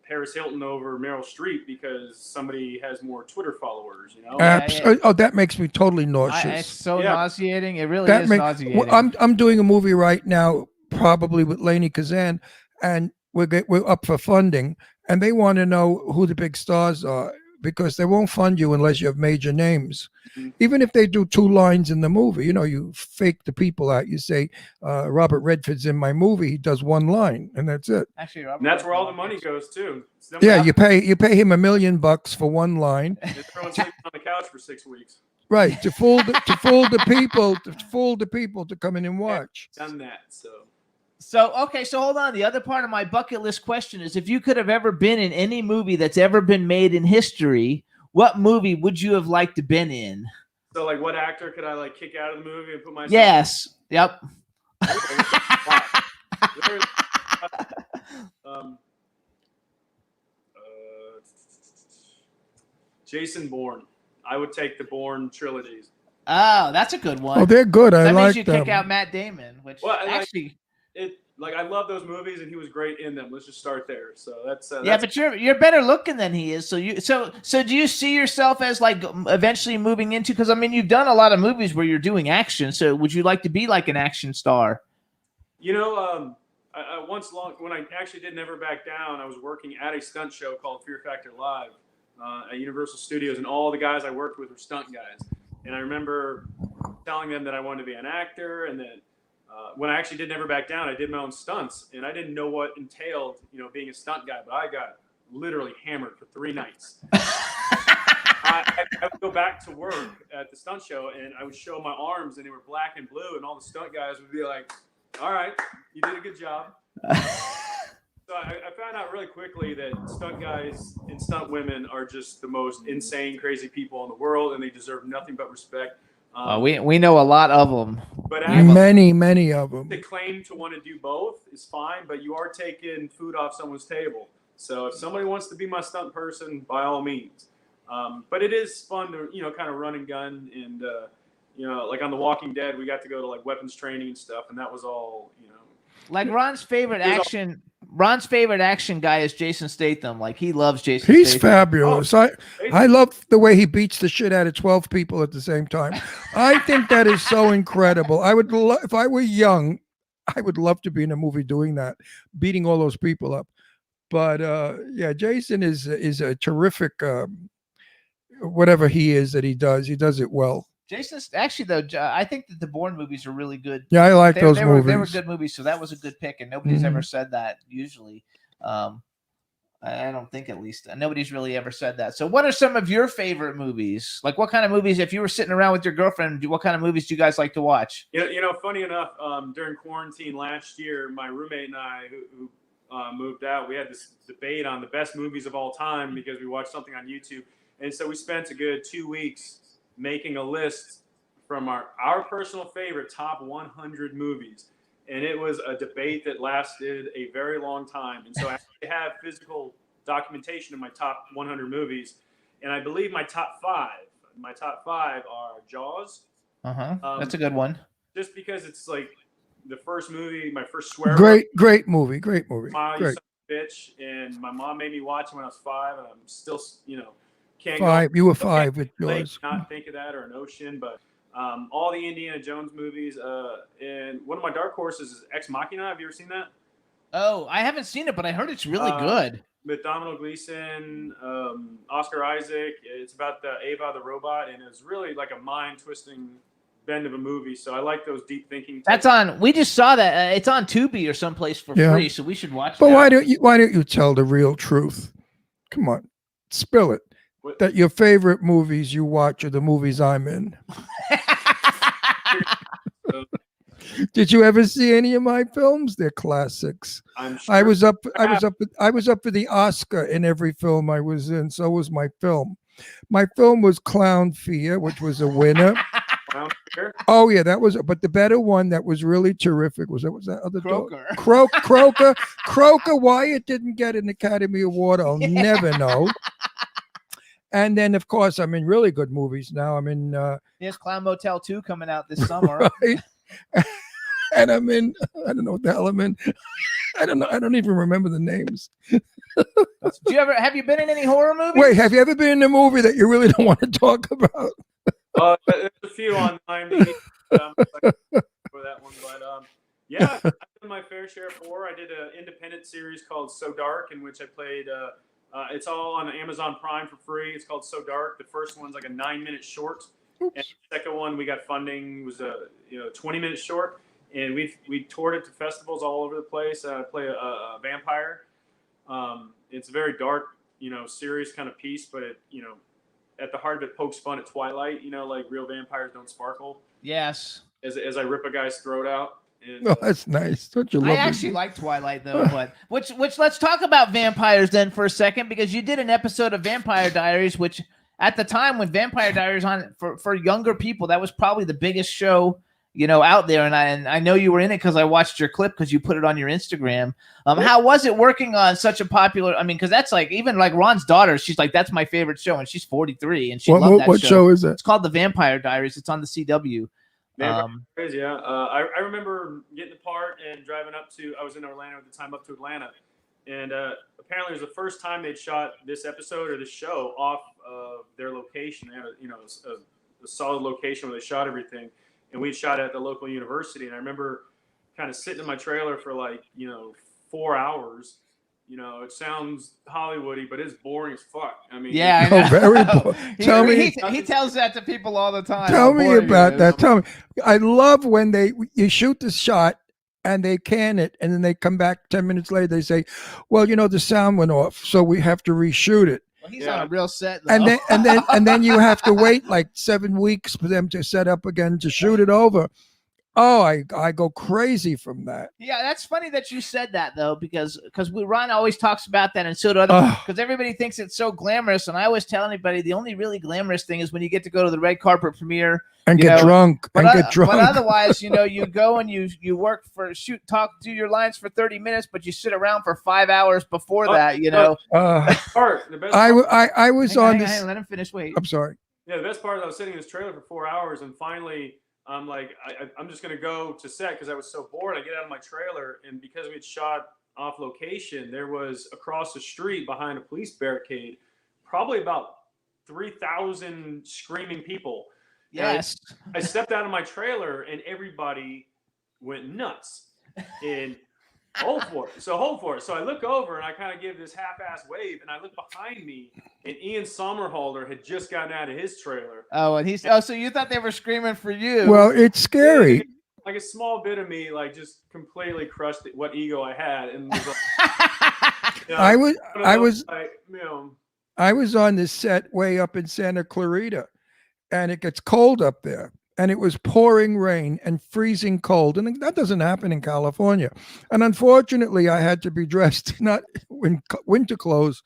Paris Hilton over Meryl Streep because somebody has more Twitter followers. Oh, that makes me totally nauseous. It's so Yeah. nauseating. It really is nauseating. Well, I'm doing a movie right now, probably with Lainey Kazan, and we're up for funding, and they want to know who the big stars are because they won't fund you unless you have major names. Mm-hmm. Even if they do 2 lines in the movie, you fake the people out. You say, Robert Redford's in my movie. He does 1 line, and that's it. Actually, And that's where all the money goes too. Yeah, you pay him $1 million for 1 line, Everyone's sleeping on the couch for 6 weeks. right? To fool the people to come in and watch. Done that. So hold on. The other part of my bucket list question is if you could have ever been in any movie that's ever been made in history, what movie would you have liked to been in? So like, what actor could I kick out of the movie and put myself? Yes. Yep. Jason Bourne. I would take the Bourne trilogies. Oh, that's a good one. Oh, they're good. I that like means you them. kick out Matt Damon, which actually. I love those movies, and he was great in them. Let's just start there. So that's but you're better looking than he is. So do you see yourself as eventually moving into? Because I mean, you've done a lot of movies where you're doing action. So would you like to be like an action star? I when I actually did Never Back Down, I was working at a stunt show called Fear Factor Live at Universal Studios, and all the guys I worked with were stunt guys. And I remember telling them that I wanted to be an actor, and that. When I actually did Never Back Down, I did my own stunts, and I didn't know what entailed, being a stunt guy, but I got literally hammered for 3 nights. I would go back to work at the stunt show, and I would show my arms, and they were black and blue, and all the stunt guys would be like, all right, you did a good job. So I found out really quickly that stunt guys and stunt women are just the most insane, crazy people in the world, and they deserve nothing but respect. We know a lot of them. But many of them. The claim to want to do both is fine, but you are taking food off someone's table. So if somebody wants to be my stunt person, by all means. But it is fun to kind of run and gun, and like on The Walking Dead, we got to go to weapons training and stuff, and that was all Like Ron's favorite action guy is Jason Statham. Like he loves Jason He's Statham. fabulous. I love the way he beats the shit out of 12 people at the same time. I think that is so incredible. I would if I were young, I would love to be in a movie doing that, beating all those people up. But Jason is a terrific whatever he is that he does it well. Jason's actually though. I think that the Bourne movies are really good. Yeah, I like those movies. They were good movies, so that was a good pick, and nobody's ever said that. Usually, I don't think at least nobody's really ever said that. So, what are some of your favorite movies? Like, what kind of movies? If you were sitting around with your girlfriend, what kind of movies do you guys like to watch? Funny enough, during quarantine last year, my roommate and I, who moved out, we had this debate on the best movies of all time because we watched something on YouTube, and so we spent a good 2 weeks making a list from our personal favorite top 100 movies. And it was a debate that lasted a very long time. And so I actually have physical documentation of my top 100 movies, and I believe my top five are Jaws. That's a good one. Just because it's like the first movie, my first swear word. Great movie. Smile, you Great. son of a bitch, and my mom made me watch it when I was 5, and I'm still, can't Five. go. You were 5 with Like, yours. not think of that or an ocean, but all the Indiana Jones movies, and one of my dark horses is Ex Machina. Have you ever seen that? Oh, I haven't seen it, but I heard it's really good. With Domhnall Gleeson, Oscar Isaac. It's about the Ava the robot, and it's really like a mind-twisting bend of a movie. So I like those deep thinking. That's on. We just saw that. It's on Tubi or someplace for free, so we should watch. But that. why don't you tell the real truth? Come on, spill it. What? That your favorite movies you watch are the movies I'm in. Did you ever see any of my films? They're classics. I'm sure. I was up for the Oscar in every film I was in. So was my film. My film was Clown Fear, which was a winner. Clown Fear? Oh yeah, that was. But the better one that was really terrific was that other dog? Croker. Croker. Why it didn't get an Academy Award, I'll never know. And then, of course, I'm in really good movies now. I'm in. There's Clown Motel 2 coming out this summer. Right? And I'm in. I don't know what the hell I'm in. I don't know. I don't even remember the names. Have you been in any horror movies? Wait, have you ever been in a movie that you really don't want to talk about? There's a few on IMDb for that one, but yeah, I've done my fair share of horror. I did an independent series called So Dark, in which I played. It's all on Amazon Prime for free. It's called So Dark. The first one's like a 9-minute short, and the second one we got funding was a 20-minute short, and we toured it to festivals all over the place. I play a vampire. It's a very dark, serious kind of piece, but it, at the heart of it pokes fun at Twilight. Like real vampires don't sparkle. Yes. As I rip a guy's throat out. And, Oh, that's nice. Don't you love I it? actually like Twilight though, but which let's talk about vampires then for a second, because you did an episode of Vampire Diaries, which at the time when Vampire Diaries on for younger people, that was probably the biggest show out there, and I know you were in it because I watched your clip because you put it on your Instagram. How was it working on such a popular? I mean, because that's like even like Ron's daughter, she's like, that's my favorite show, and she's 43, and she loved that What show is it? It's called The Vampire Diaries. It's on the CW. Crazy, yeah. I remember getting the part and driving up to. I was in Orlando at the time, up to Atlanta, and apparently it was the first time they'd shot this episode or this show off of their location. They had a solid location where they shot everything, and we shot at the local university. And I remember kind of sitting in my trailer for 4 hours. It sounds Hollywoody, but it's boring as fuck. I mean, yeah, I know. Very boring. He tells that to people all the time. Tell how me boring about it that. is. Tell me. I love when you shoot the shot and they can it, and then they come back 10 minutes later. They say, "Well, the sound went off, so we have to reshoot it." Well, he's on a real set, though. And then you have to wait like 7 weeks for them to set up again to shoot it over. Oh, I go crazy from that. Yeah, that's funny that you said that though, because Ron always talks about that, and so do other, because everybody thinks it's so glamorous, and I always tell anybody the only really glamorous thing is when you get to go to the red carpet premiere And get drunk. But otherwise, you go and you work do your lines for 30 minutes, but you sit around for 5 hours before that. The best part. I was on this. Let him finish. Wait. I'm sorry. Yeah, the best part is I was sitting in this trailer for 4 hours, and finally, I'm like, I'm just gonna go to set because I was so bored. I get out of my trailer, and because we had shot off location, there was across the street behind a police barricade, probably about 3,000 screaming people. Yes. I stepped out of my trailer, and everybody went nuts. And hold for it. So I look over, and I kind of give this half-ass wave, and I look behind me, and Ian Somerhalder had just gotten out of his trailer. Oh, and so you thought they were screaming for you? Well, it's scary. Like a small bit of me, just completely crushed it, what ego I had, and was I was on this set way up in Santa Clarita, and it gets cold up there. And it was pouring rain and freezing cold. And that doesn't happen in California. And unfortunately, I had to be dressed not in winter clothes.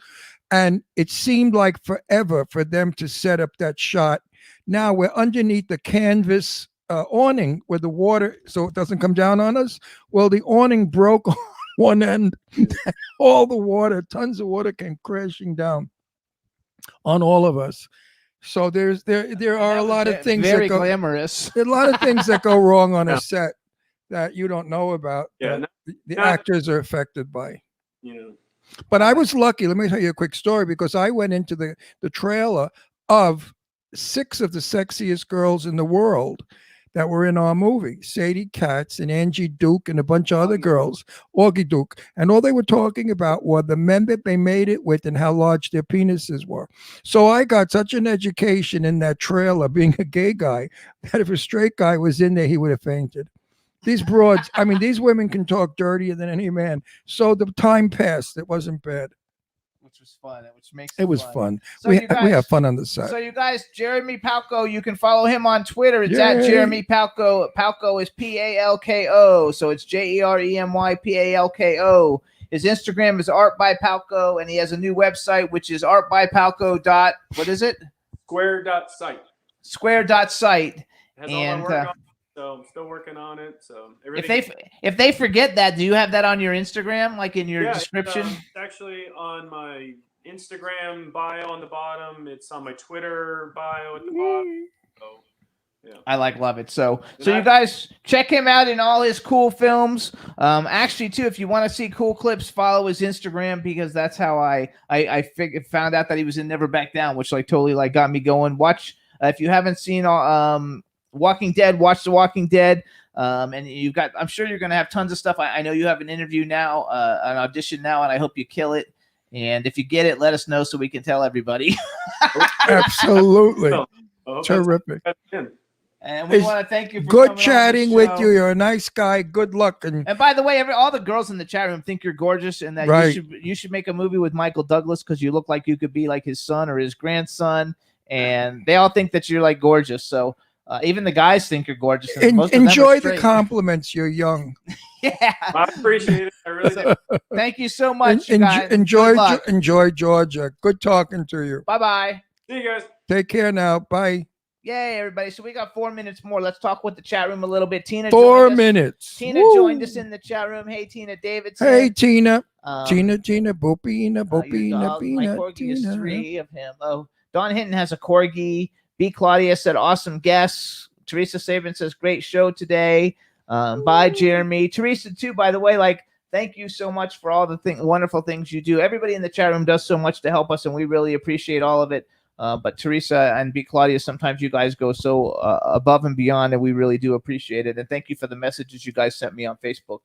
And it seemed like forever for them to set up that shot. Now we're underneath the canvas awning where the water, so it doesn't come down on us. Well, the awning broke one end. All the water, tons of water came crashing down on all of us. So there are a lot of things very that go, glamorous. there are a lot of things that go wrong on a set that you don't know about. Yeah, that the no. actors are affected by. You know, But I was lucky. Let me tell you a quick story, because I went into the trailer of 6 of the sexiest girls in the world that were in our movie. Sadie Katz and Angie Duke and a bunch of other girls, Augie Duke. And all they were talking about were the men that they made it with and how large their penises were. So I got such an education in that trailer, being a gay guy, that if a straight guy was in there, he would have fainted. These broads, I mean, these women can talk dirtier than any man. So the time passed. It wasn't bad. Which was fun. Which makes It was fun. So We you guys- have fun on the set. So you guys, Jeremy Palko, you can follow him on Twitter. It's at Yay. Jeremy Palko. Palko is Palko. So it's JEREMYPALKO. His Instagram is Art by Palko, and he has a new website, which is artbypalko. What is it? square.site. Square.site. It has And, all my work on it, so I'm still working on it. So If they forget that, do you have that on your Instagram, like in your Yeah, description? It's actually on my Instagram bio on the bottom. It's on my Twitter bio at the bottom. So, yeah. I love it. So And you I- guys check him out in all his cool films. Actually, too, if you want to see cool clips, follow his Instagram, because that's how I found out that he was in Never Back Down, which like totally like got me going. Watch if you haven't seen Walking Dead, watch The Walking Dead. And you've got, I'm sure you're going to have tons of stuff. I know you have an interview now, an audition now, and I hope you kill it. And if you get it, let us know so we can tell everybody. Absolutely. Oh, that's- Terrific. that's in. And we It's want to thank you for Good coming on the chatting with show. you. You're a nice guy. Good luck. And And by the way, all the girls in the chat room think you're gorgeous, and that Right. you should make a movie with Michael Douglas, because you look like you could be like his son or his grandson, and they all think that you're like gorgeous. So even the guys think you're gorgeous. and most of them are enjoy the straight. compliments. You're young. Yeah. I appreciate it. I really do. Thank you so much, En- guys. enjoy, Good luck. enjoy Georgia. Good talking to you. Bye bye. See you guys. Take care now. Bye. Yay, everybody! So we got 4 minutes more. Let's talk with the chat room a little bit. Tina, 4 joined us. minutes. Tina Woo. joined us in the chat room. Hey, Tina Davidson. Hey, Tina. Um, Tina, Bopina, your Bopina, dog, my Bina, corgi is Tina. 3 of him. Oh, Don Hinton has a corgi. B. Claudia said, awesome guests. Teresa Saban says, great show today. Bye, Jeremy. Teresa, too, by the way, like, thank you so much for all the wonderful things you do. Everybody in the chat room does so much to help us, and we really appreciate all of it. But Teresa and B. Claudia, sometimes you guys go so above and beyond, and we really do appreciate it. And thank you for the messages you guys sent me on Facebook.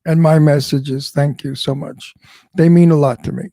And my messages. Thank you so much. They mean a lot to me.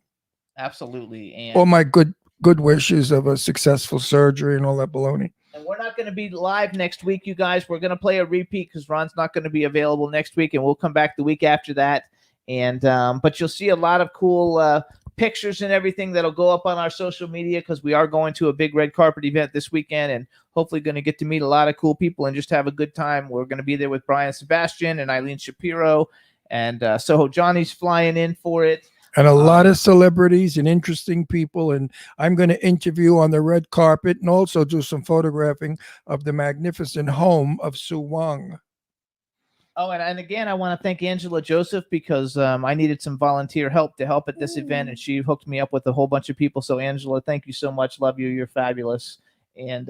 Absolutely. And All my good wishes of a successful surgery and all that baloney. And we're not going to be live next week, you guys. We're going to play a repeat because Ron's not going to be available next week, and we'll come back the week after that. And but you'll see a lot of cool pictures and everything that'll go up on our social media, because we are going to a big red carpet event this weekend, and hopefully going to get to meet a lot of cool people and just have a good time. We're going to be there with Brian Sebastian and Eileen Shapiro, and Soho Johnny's flying in for it. And a lot of celebrities and interesting people. And I'm going to interview on the red carpet and also do some photographing of the magnificent home of Sue Wong. Oh, and again, I want to thank Angela Joseph, because I needed some volunteer help to help at this event, and she hooked me up with a whole bunch of people. So, Angela, thank you so much. Love you. You're fabulous. And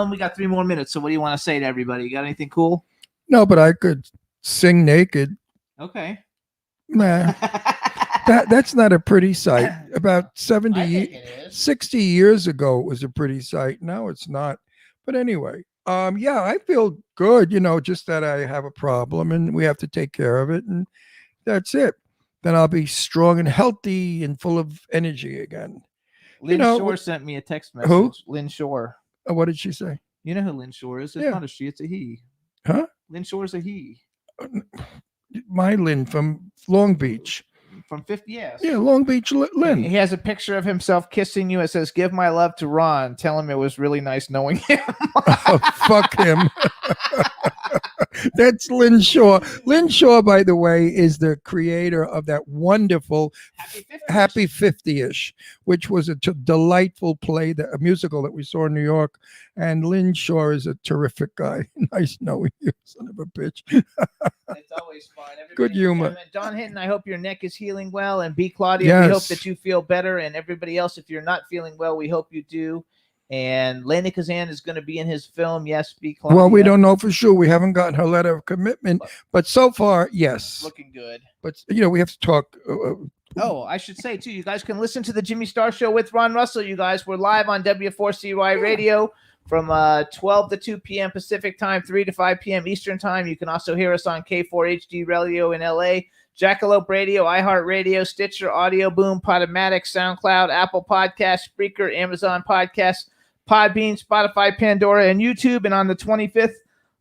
we got 3 more minutes. So what do you want to say to everybody? You got anything cool? No, but I could sing naked. Okay. Nah, that's not a pretty sight. About 70, I think it is. 60 years ago, it was a pretty sight. Now it's not. But anyway, yeah, I feel good, just that I have a problem and we have to take care of it. And that's it. Then I'll be strong and healthy and full of energy again. Lynn know, Shore what- sent me a text message. Who? Lynn Shore. What did she say? You know who Lynn Shore is? It's Yeah. not a she, it's a he. Huh? Lynn Shore's a he. My Lynn from Long Beach. From 50, yes. Yeah, Long Beach Lynn. He has a picture of himself kissing you. It says, give my love to Ron. Tell him it was really nice knowing him. Oh, fuck him. That's Lynn Shaw. Lynn Shaw, by the way, is the creator of that wonderful Happy 50-ish, which was a delightful play, a musical that we saw in New York. And Lynn Shaw is a terrific guy. Nice knowing you, son of a bitch. It's always fun. Good humor. Don Hinton, I hope your neck is healing well. And B. Claudia, Yes. we hope that you feel better. And everybody else, if you're not feeling well, we hope you do. And Lena Kazan is going to be in his film. Yes, B. Claudia. Well, we don't know for sure. We haven't gotten her letter of commitment, but so far, yes. Looking good. But, we have to talk. Oh, I should say, too, you guys can listen to the Jimmy Star Show with Ron Russell, you guys. We're live on W4CY Radio from 12 to 2 p.m. Pacific time, 3 to 5 p.m. Eastern time. You can also hear us on K4HD Radio in L.A., Jackalope Radio, iHeartRadio, Stitcher, Audio Boom, Podomatic, SoundCloud, Apple Podcasts, Spreaker, Amazon Podcasts, Podbean, Spotify, Pandora, and YouTube. And on the 25th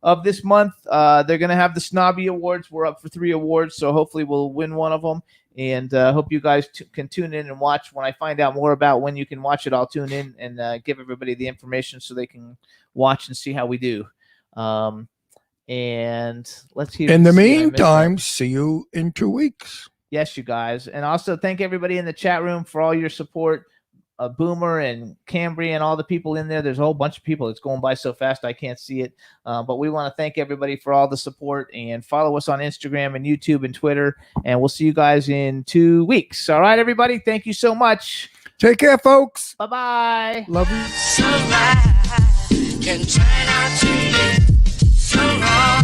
of this month, they're going to have the Snobby Awards. We're up for 3 awards, so hopefully we'll win one of them. And hope you guys can tune in and watch. When I find out more about when you can watch it, I'll tune in and give everybody the information so they can watch and see how we do. And let's hear. In the meantime, see you in 2 weeks. Yes, you guys. And also thank everybody in the chat room for all your support. Boomer and Cambry and all the people in there. There's a whole bunch of people. It's going by so fast I can't see it. But we want to thank everybody for all the support, and follow us on Instagram and YouTube and Twitter. And we'll see you guys in 2 weeks. All right, everybody. Thank you so much. Take care, folks. Bye-bye. Love you. Can turn out to be so wrong.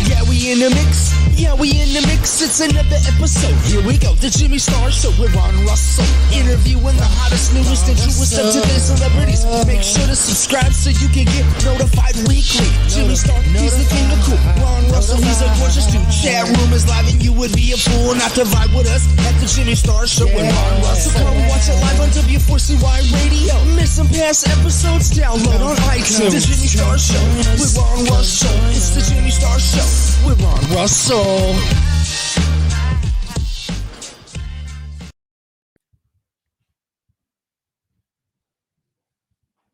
Yeah, we in the mix. Yeah, we in the mix. It's another episode. Here we go. The Jimmy Star Show with Ron Russell. Interviewing the hottest, newest, and truest of today's celebrities. Make sure to subscribe so you can get notified weekly. Jimmy Star, he's the king of cool. Ron Russell, he's a gorgeous dude. Chat room is live and you would be a fool not to vibe with us at the Jimmy Star Show with Ron Russell. Come watch it live on W4CY Radio. Miss some past episodes? Download on iTunes. The Jimmy Star Show with Ron Russell. It's the Jimmy Star Show with Ron Russell.